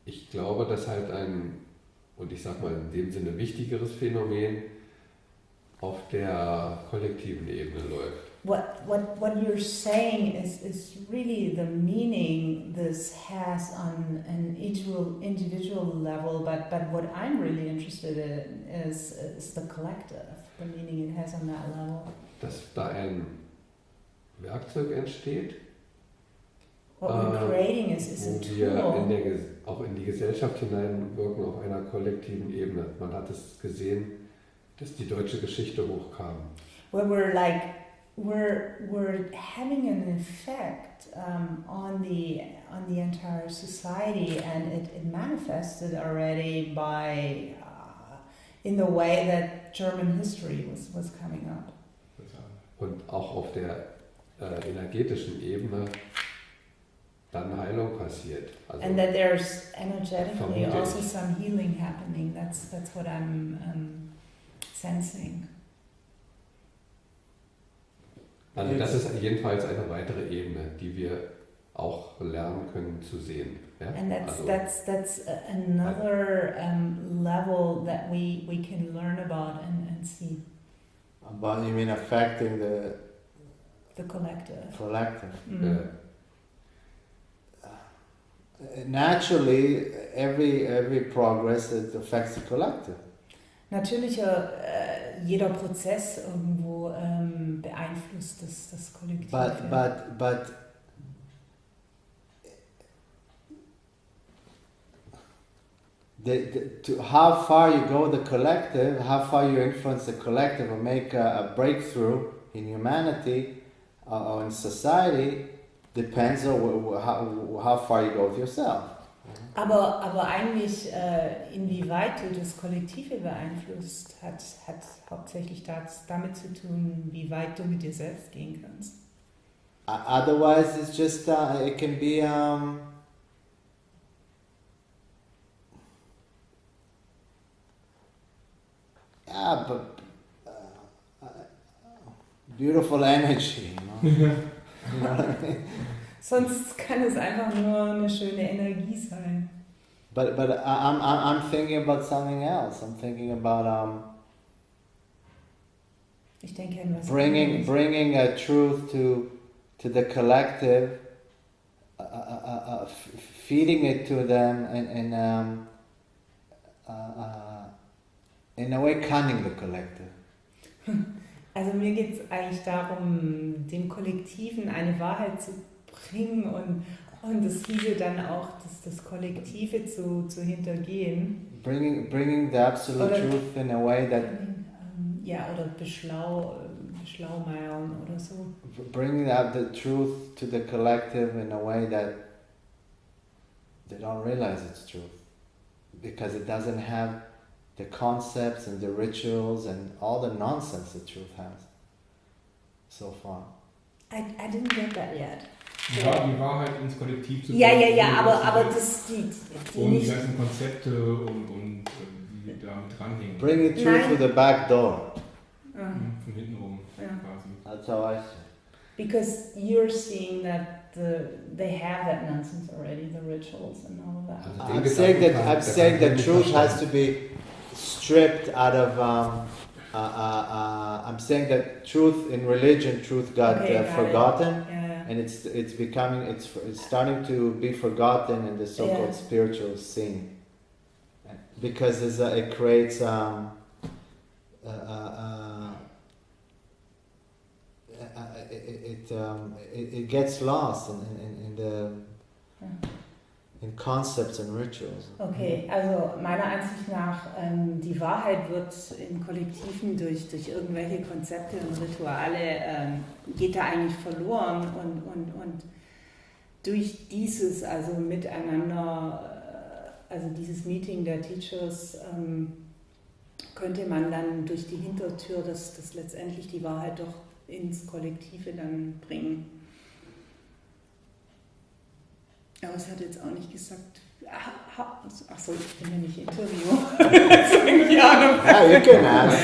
ich glaube, dass halt und ich sag mal in dem Sinne wichtigeres Phänomen auf der kollektiven Ebene läuft. What you're saying is really the meaning this has on an individual level, but what I'm really interested in is the collective, the meaning it has on that level. Dass da ein Werkzeug entsteht, what we're creating is a wo tool. wir auch in die Gesellschaft hineinwirken auf einer kollektiven Ebene. Man hat es gesehen, dass die deutsche Geschichte hochkam. Where we're having an effect on the entire society, and it manifested already by in the way that German history was coming up. Und auch auf der energetischen Ebene dann Heilung passiert. Also and that there's energetically also some healing happening. That's what I'm sensing. Also das ist jedenfalls eine weitere Ebene, die wir auch lernen können zu sehen. Ja? And Also, that's another level that we can learn about and see. But you mean affecting the collective. äh, Naturally, every progress it affects the collective. Natürlich, jeder Prozess irgendwo beeinflusst das Kollektiv. But how far you go the collective, how far you influence the collective or make a breakthrough in humanity or in society depends on how far you go with yourself. Aber eigentlich, inwieweit du das Kollektive beeinflusst, hat hauptsächlich damit zu tun, wie weit du mit dir selbst gehen kannst. Otherwise, it's just it can be but beautiful energy, you know. You know what I mean? Sonst kann es einfach nur eine schöne Energie sein. But I'm thinking about something else. I'm thinking about Ich denke an was bringing a truth to the collective, feeding it to them, and in a way cunning the collective. Also mir geht es eigentlich darum, dem Kollektiven eine Wahrheit zu bringen und das hieße dann auch, das Kollektive zu hintergehen. Bringing the absolute truth in a way that... Ja, oder beschlaumeiern oder so. Bringing out the truth to the collective in a way that they don't realize it's truth. Because it doesn't have the concepts and the rituals and all the nonsense the truth has so far. I didn't get that yet. Die Wahrheit ins Kollektiv zu bringen. Ja, aber das die und nicht... die ganzen Konzepte und die da mit dranhängen. Bring the truth to the back door. Von hinten rum, quasi. That's how I see it. Because you're seeing that they have that nonsense already, the rituals and all of that. I'm saying that truth has to be stripped out of... I'm saying that truth in religion, truth got forgotten. And it's starting to be forgotten in the so-called spiritual scene, because it creates it gets lost in concepts and rituals. Okay, also meiner Ansicht nach, die Wahrheit wird in Kollektiven durch irgendwelche Konzepte und Rituale, geht da eigentlich verloren und durch dieses, also miteinander, also dieses Meeting der Teachers, könnte man dann durch die Hintertür das letztendlich die Wahrheit doch ins Kollektive dann bringen. Aber es hat jetzt auch nicht gesagt, achso, ich bin ja nicht Interview. Ja, you can ask.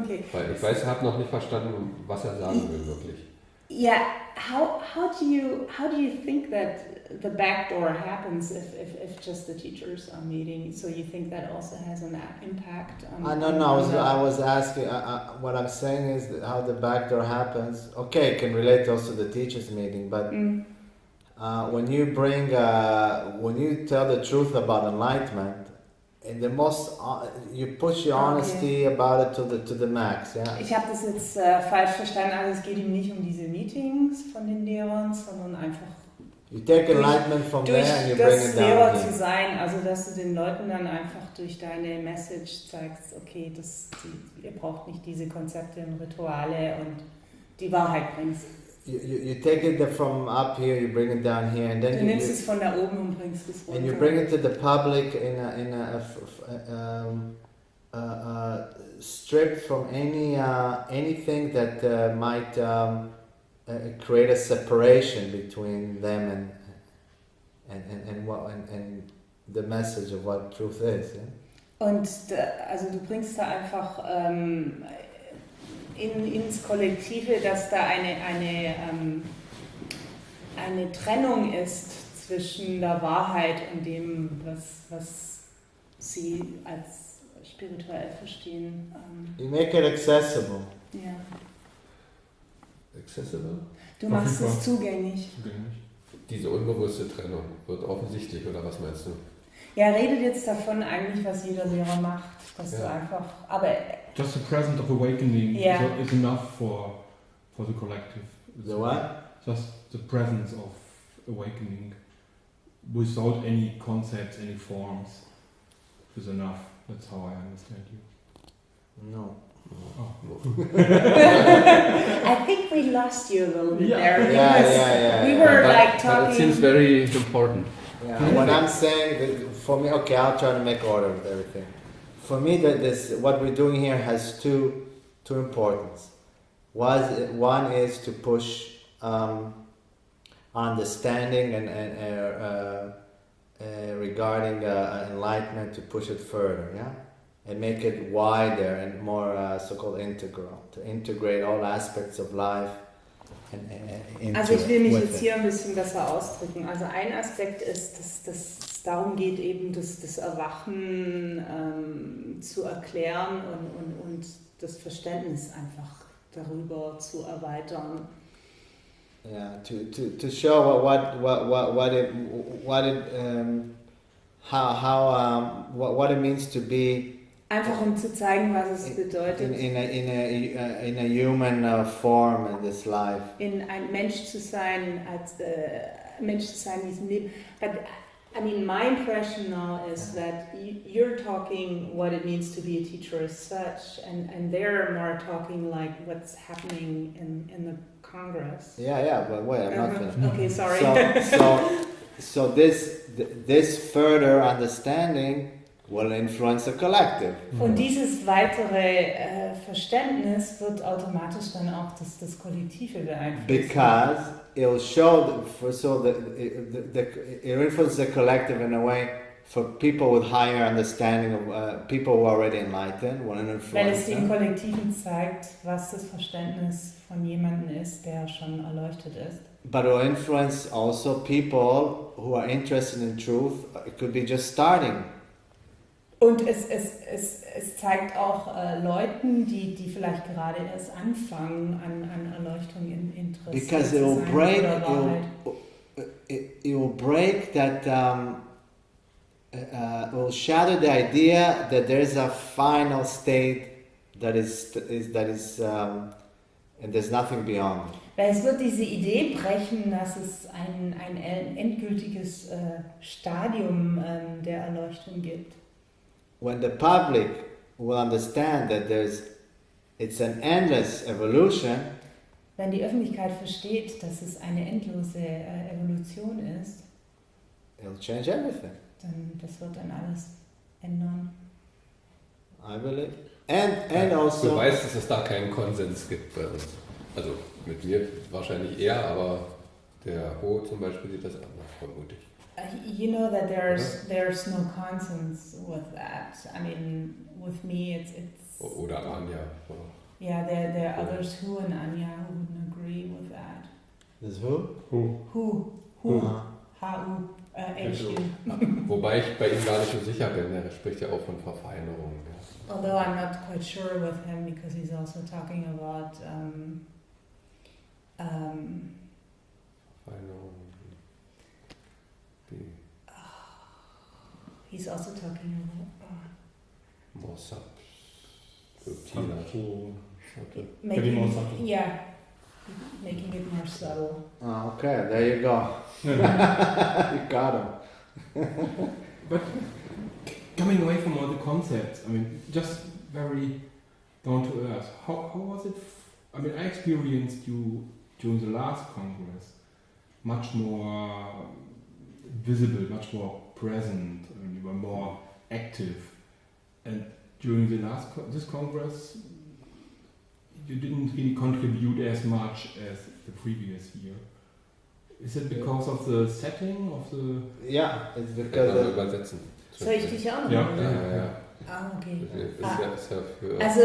Okay. Weil ich habe noch nicht verstanden, was er sagen will wirklich. Yeah, how do you think that the back door happens if just the teachers are meeting? So you think that also has an impact on? No. I was asking. What I'm saying is that how the back door happens. Okay, it can relate also to the teachers meeting, but when you tell the truth about enlightenment, in the most you push your honesty about it to the max. Yeah. Ich habe das jetzt falsch verstanden. Also es geht ihm nicht um diese Meetings von den Lehrern, sondern einfach you take enlightenment from there and you bring it down. Lehrer zu sein, also dass du den Leuten dann einfach durch deine Message zeigst, okay, ihr braucht nicht diese Konzepte und Rituale und die Wahrheit bringst. You take it from up here, you bring it down here, and then du nimmst es von da oben und bringst es runter. And you bring it to the public stripped from anything that might create a separation between them and the message of what truth is. Yeah? Und also du bringst da einfach ins Kollektive, dass da eine Trennung ist zwischen der Wahrheit und dem, was sie als spirituell verstehen. You make it accessible. Ja. Accessible? Du machst es zugänglich. Diese unbewusste Trennung wird offensichtlich, oder was meinst du? Ja, er redet jetzt davon eigentlich, was jeder Lehrer macht, dass du einfach, aber... Just the presence of awakening Yeah. is enough for the collective. The what? Just the presence of awakening without any concepts, any forms is enough. That's how I understand you. No. Oh. I think we lost you a little bit Yeah. there. Yeah, because yeah. We were like But it talking... seems very important. Yeah, what I'm saying, that for me, okay, I'll try to make order with everything. For me, what we're doing here has two importance. One is to push understanding and regarding enlightenment, to push it further, yeah, and make it wider and more so-called integral, to integrate all aspects of life. Also ich will mich jetzt hier ein bisschen besser ausdrücken. Also ein Aspekt ist, dass es darum geht, eben das Erwachen zu erklären und das Verständnis einfach darüber zu erweitern. Yeah, to show what it means to be. Einfach zu zeigen, was es bedeutet, in a human form in this life. in ein Mensch zu sein, als Mensch zu sein in diesem Leben. But I mean, my impression now is that you're talking what it means to be a teacher as such, and they're more talking like what's happening in the Kongress. Yeah, but wait, I'm not finished. Okay, sorry. So this further understanding will influence the collective. Und dieses weitere Verständnis wird automatisch dann auch das Kollektive beeinflussen. Because it'll show, it influences the collective in a way for people with higher understanding of people who are already enlightened, will influence Weil es den them. Kollektiven zeigt, was das Verständnis von jemandem ist, der schon erleuchtet ist. But it will influence also people who are interested in truth. It could be just starting. Und es zeigt auch Leuten, die vielleicht gerade erst anfangen, an Erleuchtung interessiert Because zu it will sein break, oder Wahrheit. it will break that. It will shatter the idea that there is a final state that is and there's nothing beyond. Weil es wird diese Idee brechen, dass es ein endgültiges Stadium der Erleuchtung gibt. When the public will understand that it's an endless evolution, Wenn die Öffentlichkeit versteht, dass es eine endlose Evolution ist, it'll change everything. dann das wird dann alles ändern. I believe. And also. Du weißt, dass es da keinen Konsens gibt bei uns. Also mit mir wahrscheinlich eher, aber der Ho zum Beispiel sieht das anders, vermutlich. You know that there's no consensus with that. I mean, with me it's Oder Anja. yeah, there are others who and Anja who wouldn't agree with that. This who? Who? H-U, H-U. Wobei ich bei ihm gar nicht so sicher bin, er spricht ja auch von Verfeinerung. Ja. Although I'm not quite sure with him because he's also talking about Verfeinerung. he's also talking about More subtiler. making it more subtle. Oh, okay, there you go. You got him. But coming away from all the concepts, I mean, just very down to earth. How was it? I mean, I experienced you during the last Congress, much more visible, much more present. I mean, you were more active, and during this Congress, you didn't really contribute as much as the previous year. Is it because of the setting of the? Yeah, it's Kann man because. übersetzen. Soll ich dich auch noch? Ja. Oder? Ja. Ah, okay. Ist ja für Also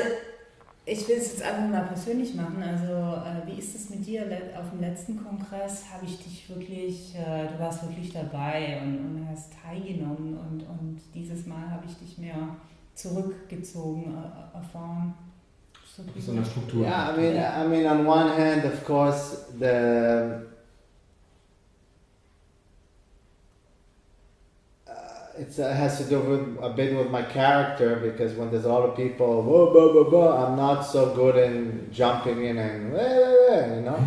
Ich will es jetzt einfach mal persönlich machen. Also, wie ist es mit dir? Auf dem letzten Kongress habe ich dich wirklich, du warst wirklich dabei und hast teilgenommen und dieses Mal habe ich dich mehr zurückgezogen erfahren. So eine Struktur. Yeah, I mean, on one hand, of course, it has to do with a bit with my character, because when there's a lot of people, blah, blah, blah, blah, I'm not so good in jumping in and, you know.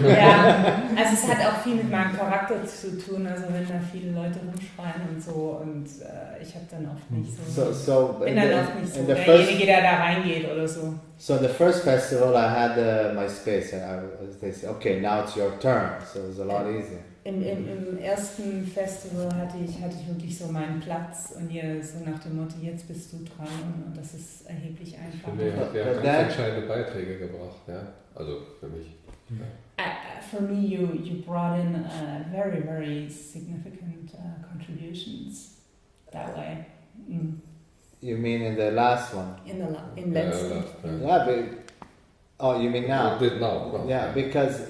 Ja, also es hat auch viel mit meinem Charakter zu tun, also wenn da viele Leute rumschreien und so und ich habe dann oft nicht so, bin dann oft nicht so derjenige, der da reingeht oder so. So the first festival I had my space and they said, okay, now it's your turn, so it was a lot easier. Im ersten Festival hatte ich wirklich so meinen Platz und hier so nach dem Motto, jetzt bist du dran und das ist erheblich einfacher. Ich finde, ihr habt ganz entscheidende Beiträge gebracht, ja? Also für mich. Ja. For me, you brought in very, very significant contributions that way. Mm. You mean in the last one? In letzten. Yeah, but, oh, you mean now? Now. Yeah, because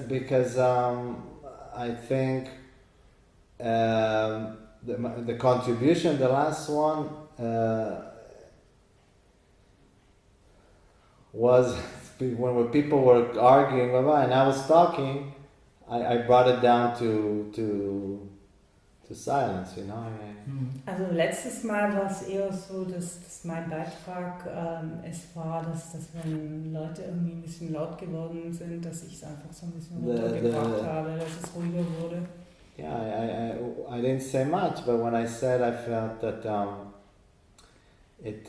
I think the contribution, the last one, was when people were arguing, and I was talking, I brought it down to silence, you know. Also letztes Mal war es eher so, dass mein Beitrag es war, dass wenn Leute irgendwie ein bisschen laut geworden sind, dass ich es einfach so ein bisschen runtergebracht habe, dass es ruhiger wurde. Yeah, I didn't say much, but when I said I felt that it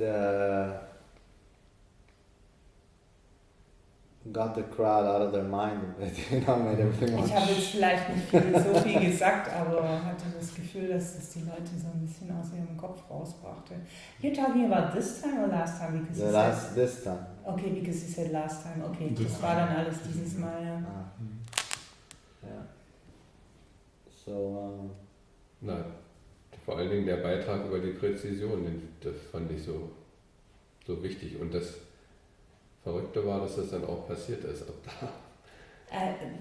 got the crowd out of their mind a bit, you know, made everything more. Ich habe jetzt vielleicht nicht so viel gesagt, aber hatte das Gefühl, dass das die Leute so ein bisschen aus ihrem Kopf rausbrachte. You're talking about this time or last time? Because This time. Okay, because you said last time. Okay, das war dann alles dieses Mal, ja. Yeah. So, Nein, vor allen Dingen der Beitrag über die Präzision, das fand ich so wichtig. Und das Verrückte war, dass das dann auch passiert ist.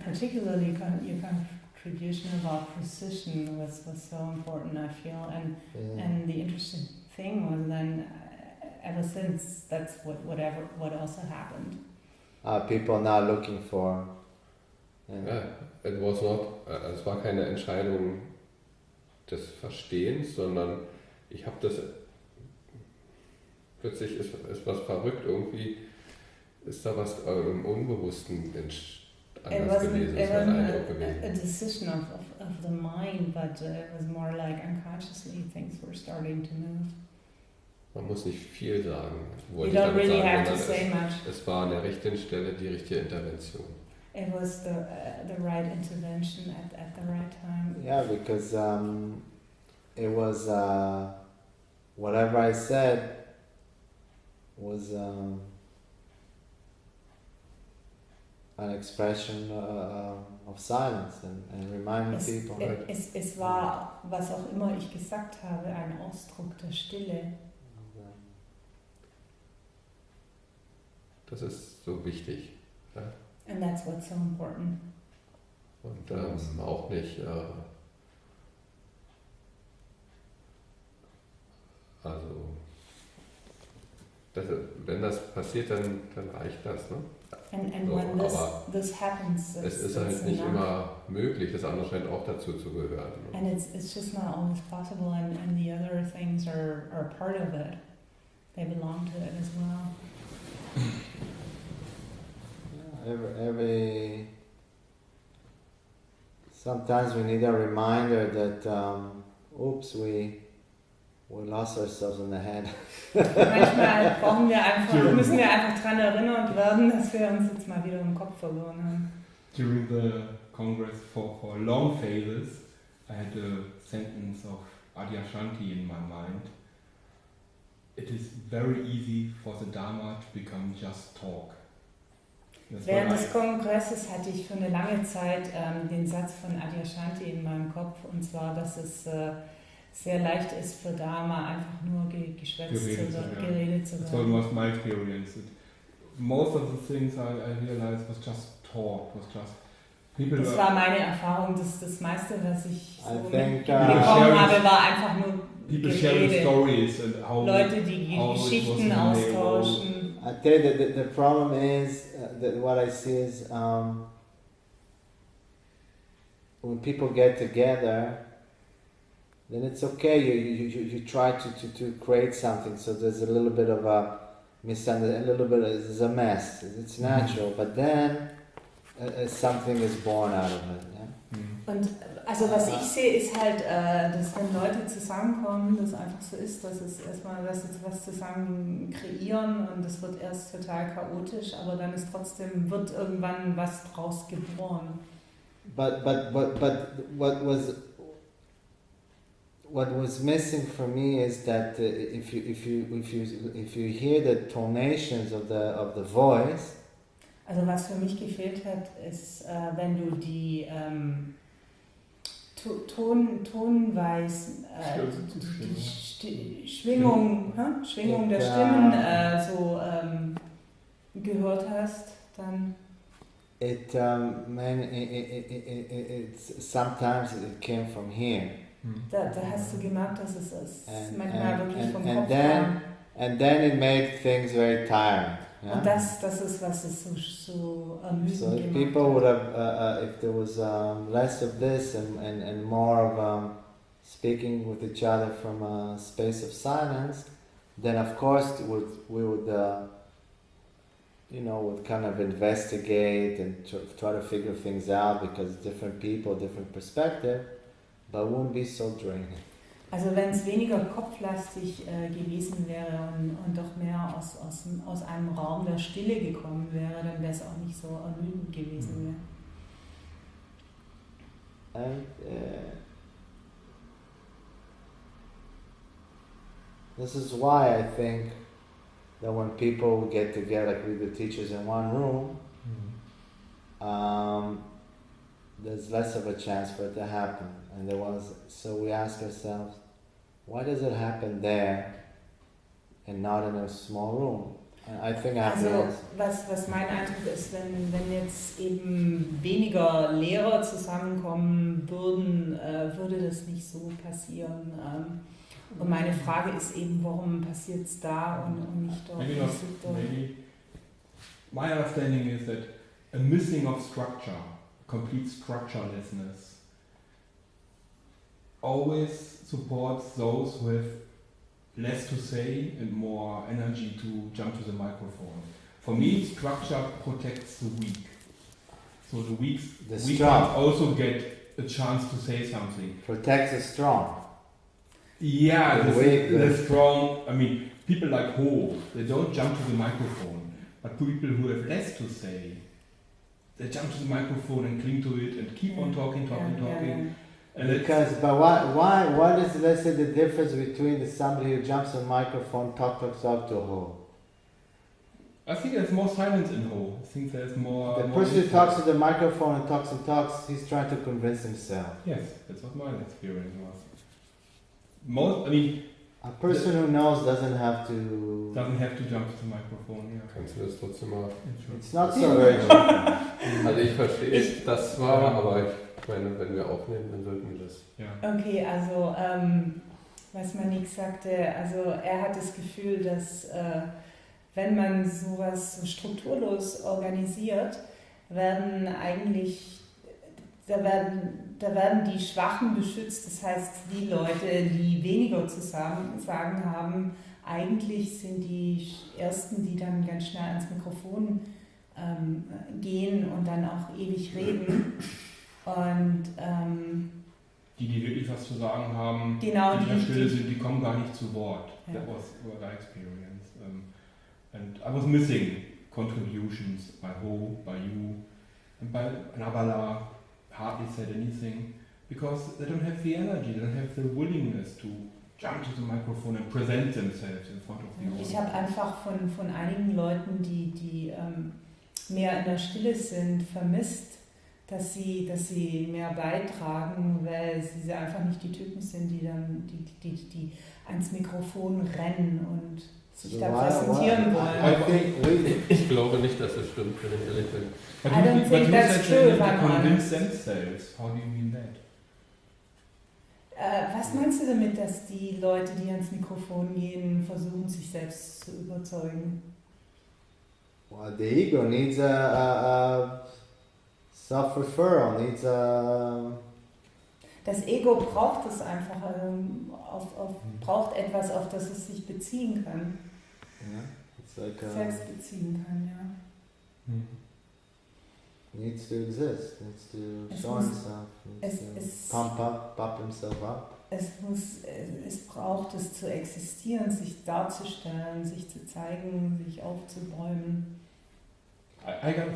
Particularly your contribution about precision was so important, I feel, and the interesting thing was then ever since that's what also happened. People now looking for. Ja, es war keine Entscheidung des Verstehens, sondern ich habe das, plötzlich ist was verrückt, irgendwie ist da was im Unbewussten anders gewesen. It wasn't a decision of the mind, but it was more like unconsciously things were starting to move. Man muss nicht viel sagen. You don't really have to say much. Es war an der richtigen Stelle die richtige Intervention. It was the right intervention at the right time. Yeah, because it was whatever I said was an expression of silence and reminding people. Es war, was auch immer ich gesagt habe, ein Ausdruck der Stille. Das ist so wichtig. Ja? And that's what's so important. Und auch nicht, wenn das passiert, dann reicht das, ne? And when this happens, es ist halt nicht immer möglich, das andere scheint auch dazu zu gehören. Ne? And it's just not always possible, and the other things are part of it. They belong to it as well. Sometimes we need a reminder that we lost ourselves in the head. Manchmal müssen wir einfach dran erinnert werden, dass wir uns jetzt mal wieder im Kopf verloren haben. During the Congress for long phases, I had a sentence of Adyashanti in my mind. It is very easy for the Dharma to become just talk. Während des Kongresses hatte ich für eine lange Zeit den Satz von Adyashanti in meinem Kopf, und zwar, dass es sehr leicht ist für Dharma einfach nur geredet zu werden. That's what was my experience. most of the things I realized was just talk, was just people. Das war meine Erfahrung, das meiste, was ich so think, mitbekommen habe, war einfach nur people sharing Gerede. stories and how Leute, die how it was Geschichten when they austauschen. I tell you that the problem is that what I see is when people get together, then it's okay. You try to create something. So there's a little bit of a misunderstanding, a little bit. It's a mess. It's natural, but then something is born out of it. Yeah? Und also was ich sehe, ist halt, dass wenn Leute zusammenkommen, das einfach so ist, dass es erstmal, dass sie was zusammen kreieren und es wird erst total chaotisch, aber dann ist trotzdem, wird irgendwann was draus geboren. But what was missing for me is that if you hear the tonations of the voice. Also was für mich gefehlt hat, ist, wenn du die Tonweisen, die Schwingung der Stimmen gehört hast, dann. Sometimes it came from here. Da hast du gemerkt, dass es manchmal wirklich vom Kopf kam. And then it made things very tiring. Yeah? Und das ist, was es so ermüdend So if gemacht people hat. would have, if there was less of this and more of speaking with each other from a space of silence, then of course we would would kind of investigate and try to figure things out because different people, different perspective, but it wouldn't be so draining. Also wenn es weniger kopflastig gewesen wäre und doch mehr aus einem Raum der Stille gekommen wäre, dann wäre es auch nicht so ermüdend gewesen. And this is why I think that when people get together, like with the teachers in one room, there's less of a chance for it to happen. And so we ask ourselves, why does it happen there and not in a small room? And I think I have the Also answer. was mein Eindruck ist, wenn jetzt eben weniger Lehrer zusammenkommen würden, würde das nicht so passieren. Und meine Frage ist eben, warum passiert es da und nicht dort? Maybe my understanding is that a missing of structure, complete structurelessness, always supports those who have less to say and more energy to jump to the microphone. For me, structure protects the weak. So the weak can also get a chance to say something. Protects the strong. Yeah, the strong, I mean, people like Ho, they don't jump to the microphone, but people who have less to say, they jump to the microphone and cling to it and keep on talking. And but what is, let's say, the difference between somebody who jumps on the microphone, talk to Ho? I think there's more silence in Ho. I think there's more. The person who talks to the microphone and talks, he's trying to convince himself. Yes, that's what my experience was. A person who knows doesn't have to jump to the microphone. Yeah. Kannst du das trotzdem mal? It's not so urgent. Also ich verstehe das zwar, aber ich meine, wenn wir aufnehmen, dann sollten wir das. Ja. Okay, also was Manik sagte, also er hat das Gefühl, dass wenn man sowas so strukturlos organisiert, werden eigentlich, da werden die Schwachen beschützt, das heißt die Leute, die weniger zu sagen haben, eigentlich sind die Ersten, die dann ganz schnell ans Mikrofon gehen und dann auch ewig reden. Und die wirklich was zu sagen haben, genau, die in der Stille sind, die kommen gar nicht zu Wort. Ja. That was what I experienced. And I was missing contributions by Ho, by you, and by Nabala hardly said anything because they don't have the energy, they don't have the willingness to jump to the microphone and present themselves in front of the audience. Ich habe einfach von einigen Leuten, die mehr in der Stille sind, vermisst, dass sie mehr beitragen, weil sie einfach nicht die Typen sind, die ans Mikrofon rennen und sich da präsentieren wollen. Ich glaube nicht, dass das stimmt, wenn ich ehrlich bin. I don't think that's true if I'm honest. Themselves. How do you mean that? Was meinst du damit, dass die Leute, die ans Mikrofon gehen, versuchen, sich selbst zu überzeugen? Well, the ego needs a self-referral, needs a... Das Ego braucht es einfach, braucht etwas, auf das es sich beziehen kann. Yeah, it's like Selbst beziehen kann, ja. Needs to exist, needs to show himself, needs to pump himself up. Es braucht es zu existieren, sich darzustellen, sich zu zeigen, sich aufzubäumen.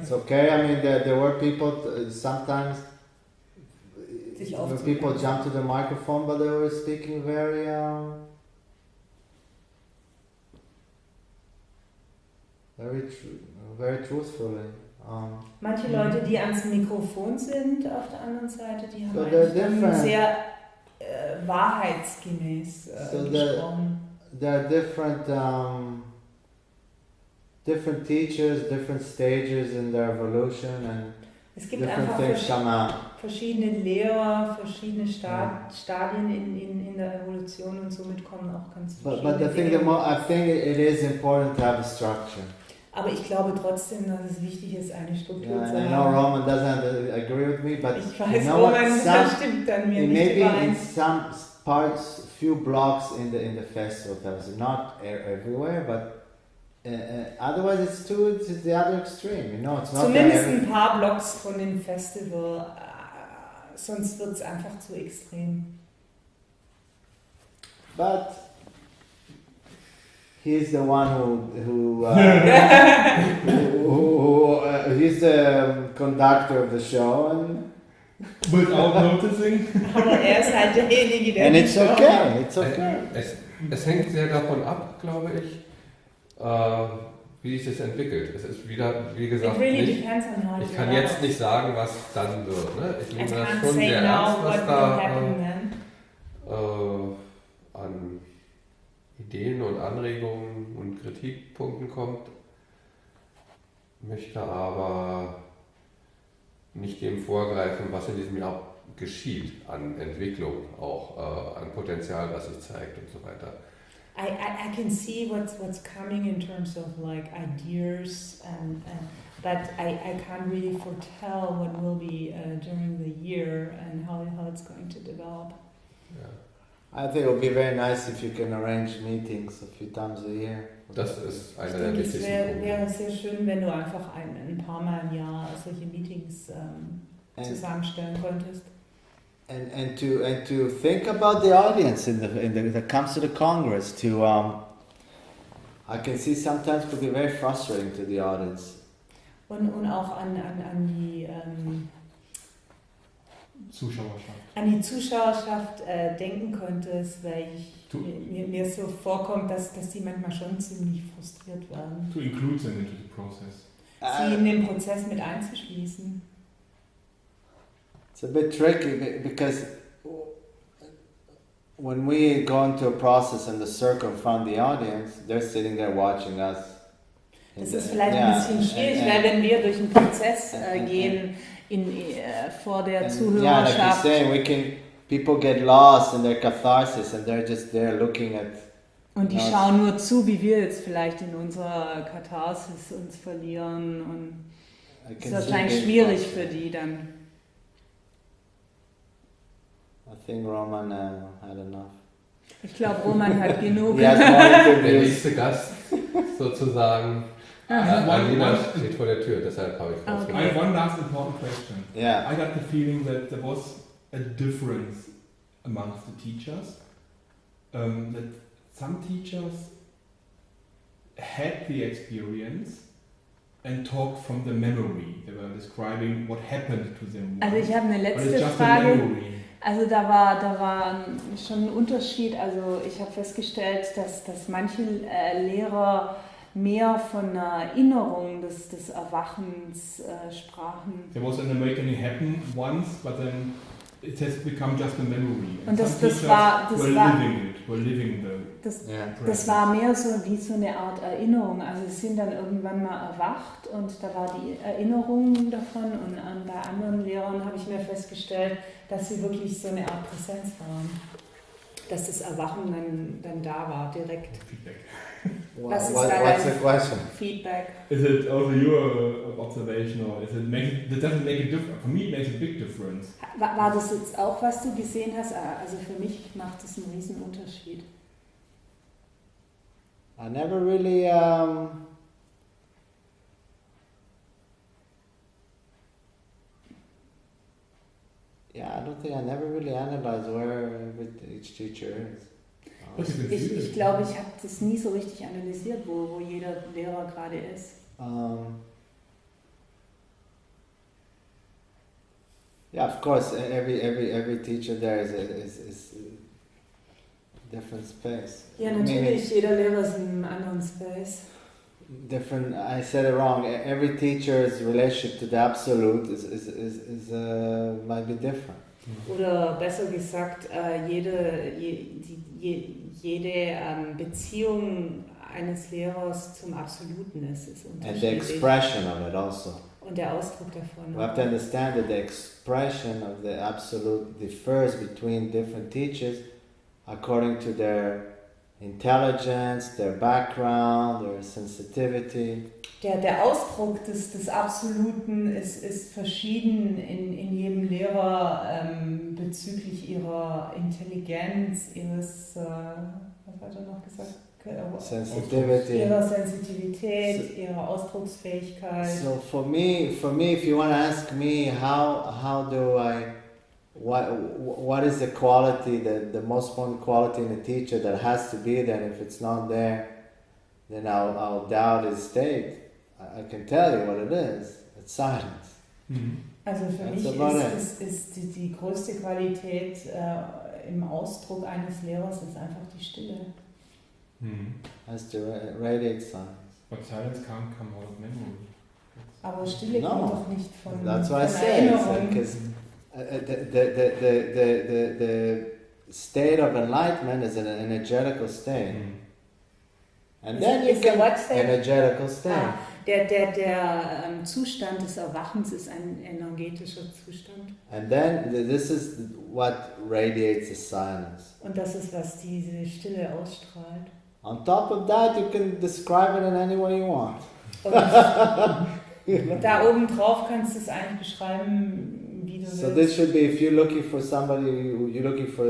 It's okay. I mean, there were people sometimes. People jump to the microphone, but they were speaking very, very truthfully. Manche Leute, die ans Mikrofon sind, auf der anderen Seite, die haben So eigentlich sehr wahrheitsgemäß gesprochen. There are different teachers, different stages in their evolution, and es gibt different einfach things come out. verschiedene Lehrer, verschiedene Stadien in der Evolution und somit kommen auch ganz verschiedene But I think it is important to have a structure. Aber ich glaube trotzdem, dass es wichtig ist, eine Struktur zu I know haben. Roman doesn't agree with me, but Ich weiß, you know Roman stimmt dann mir nicht maybe überein. in some parts, few blocks in the festival, not everywhere, but otherwise it's the other extreme, you know. It's not Zumindest ein paar Blocks von dem Festival, sonst wird es einfach zu extrem. But he's the one who he's the conductor of the show, and without noticing. Aber er ist halt derjenige, der and die it's Show okay. It's okay. Es hängt sehr davon ab, glaube ich, wie sich das entwickelt. Es ist wieder, wie gesagt, It really nicht, depends on how ich it kann develops. jetzt nicht sagen, was dann wird. Ne? Ich I nehme das can't schon say sehr now ernst, was what will da happen then. an Ideen und Anregungen und Kritikpunkten kommt, möchte aber nicht dem vorgreifen, was in diesem Jahr geschieht, an Entwicklung, auch an Potenzial, was sich zeigt und so weiter. I can see what's coming in terms of like ideas, but I can't really foretell what will be during the year and how it's going to develop. Ja. I think it would be very nice if you can arrange meetings a few times a year. Das ist einer Ich der denke, es wichtigsten wäre Punkte. sehr schön, wenn du einfach ein paar Mal im Jahr solche Meetings zusammenstellen könntest. And to think about the audience that comes to the Congress. I can see sometimes it could be very frustrating to the audience. Und auch an die Zuschauerschaft denken könntest, weil mir so vorkommt, dass die manchmal schon ziemlich frustriert werden. To include them into the process. Sie in den Prozess mit einzuschließen. It's a bit tricky because when we go into a process in the circle in front of the audience, they're sitting there watching us. Das ist vielleicht ein bisschen schwierig, weil wenn wir durch einen Prozess gehen vor der Zuhörerschaft. Yeah, like you're saying, people get lost in their catharsis and they're just there looking at. Und die schauen nur zu, wie wir jetzt vielleicht in unserer Katharsis uns verlieren, und es ist wahrscheinlich schwierig für die dann. I think Roman had enough. Ich glaube, Roman hat genug. Der nächste Gast sozusagen. Alina steht vor der Tür, deshalb habe ich rausgemacht. I have one last important question. Yeah. I got the feeling that there was a difference amongst the teachers. That some teachers had the experience and talked from the memory. They were describing what happened to them. Also ich habe eine letzte Frage. Also da war schon ein Unterschied. Also ich habe festgestellt, dass manche Lehrer mehr von einer Erinnerung des Erwachens sprachen. There was an awakening happen once, but then it has become just a memory. Und das were living das war mehr so wie so eine Art Erinnerung. Also sie sind dann irgendwann mal erwacht und da war die Erinnerung davon und bei anderen Lehrern habe ich mir festgestellt, dass sie wirklich so eine Art Präsenz waren. Dass das Erwachen dann da war, direkt. Feedback. What's the question? Feedback. Is it also your observation, or is it doesn't make a difference? For me, it makes a big difference. War das jetzt auch, was du gesehen hast? Also für mich macht das einen riesen Unterschied. I never really I don't think I never really analyzed where each teacher is. Ich glaube, ich habe das nie so richtig analysiert, wo jeder Lehrer gerade ist. Yeah, of course, every teacher there is a different space. Ja, natürlich, jeder Lehrer ist in einem anderen Space. Different. I said it wrong. Every teacher's relationship to the absolute might be different. Oder besser gesagt, jede Beziehung eines Lehrers zum Absoluten ist unterschiedlich. And the expression of it also. Und der Ausdruck davon. We have to understand that the expression of the absolute differs between different teachers according to their intelligence, their background, their sensitivity. Der Ausdruck des Absoluten ist verschieden in jedem Lehrer bezüglich ihrer Intelligenz, ihres, was hat er noch gesagt? Sensitivity. Ihrer Sensitivität, ihrer Ausdrucksfähigkeit. So for me, if you want to ask me how do I, what is the quality, the most important quality in a teacher that has to be there, and if it's not there, then I'll doubt his state. I can tell you what it is. It's silence. Also für mich ist die größte Qualität im Ausdruck eines Lehrers ist einfach die Stille. Has to radiate silence. But silence can't come out of memory. Aber Stille kommt doch nicht von That's what I say. Erinnerung. Because the state of enlightenment is an energetical state. And then you can energetical state. Der Zustand des Erwachens ist ein energetischer Zustand. And then this is what radiates the silence. Und das ist, was diese Stille ausstrahlt. On top of that, you can describe it in any way you want. Und da oben drauf kannst du es eigentlich beschreiben, wie du willst. So this should be, if you're looking for somebody, you're looking for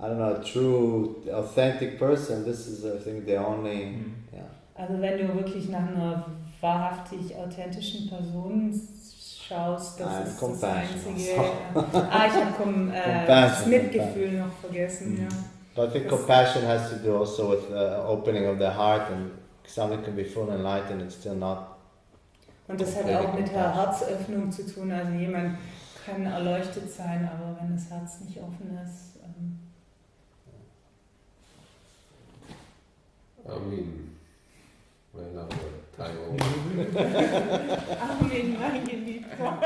I don't know, a true, authentic person, this is, I think, the only, yeah. Also wenn du wirklich nach einer wahrhaftig authentischen Person schaust, das ist das Einzige. Ich habe das Mitgefühl noch vergessen, ja. But I think compassion has to do also with opening of the heart, and somebody can be full enlightened and still not. Und das hat auch mit der Herzöffnung zu tun. Also jemand kann erleuchtet sein, aber wenn das Herz nicht offen ist. Ameen. Mein Name, Taiwan. Ameen, mein Geliebter.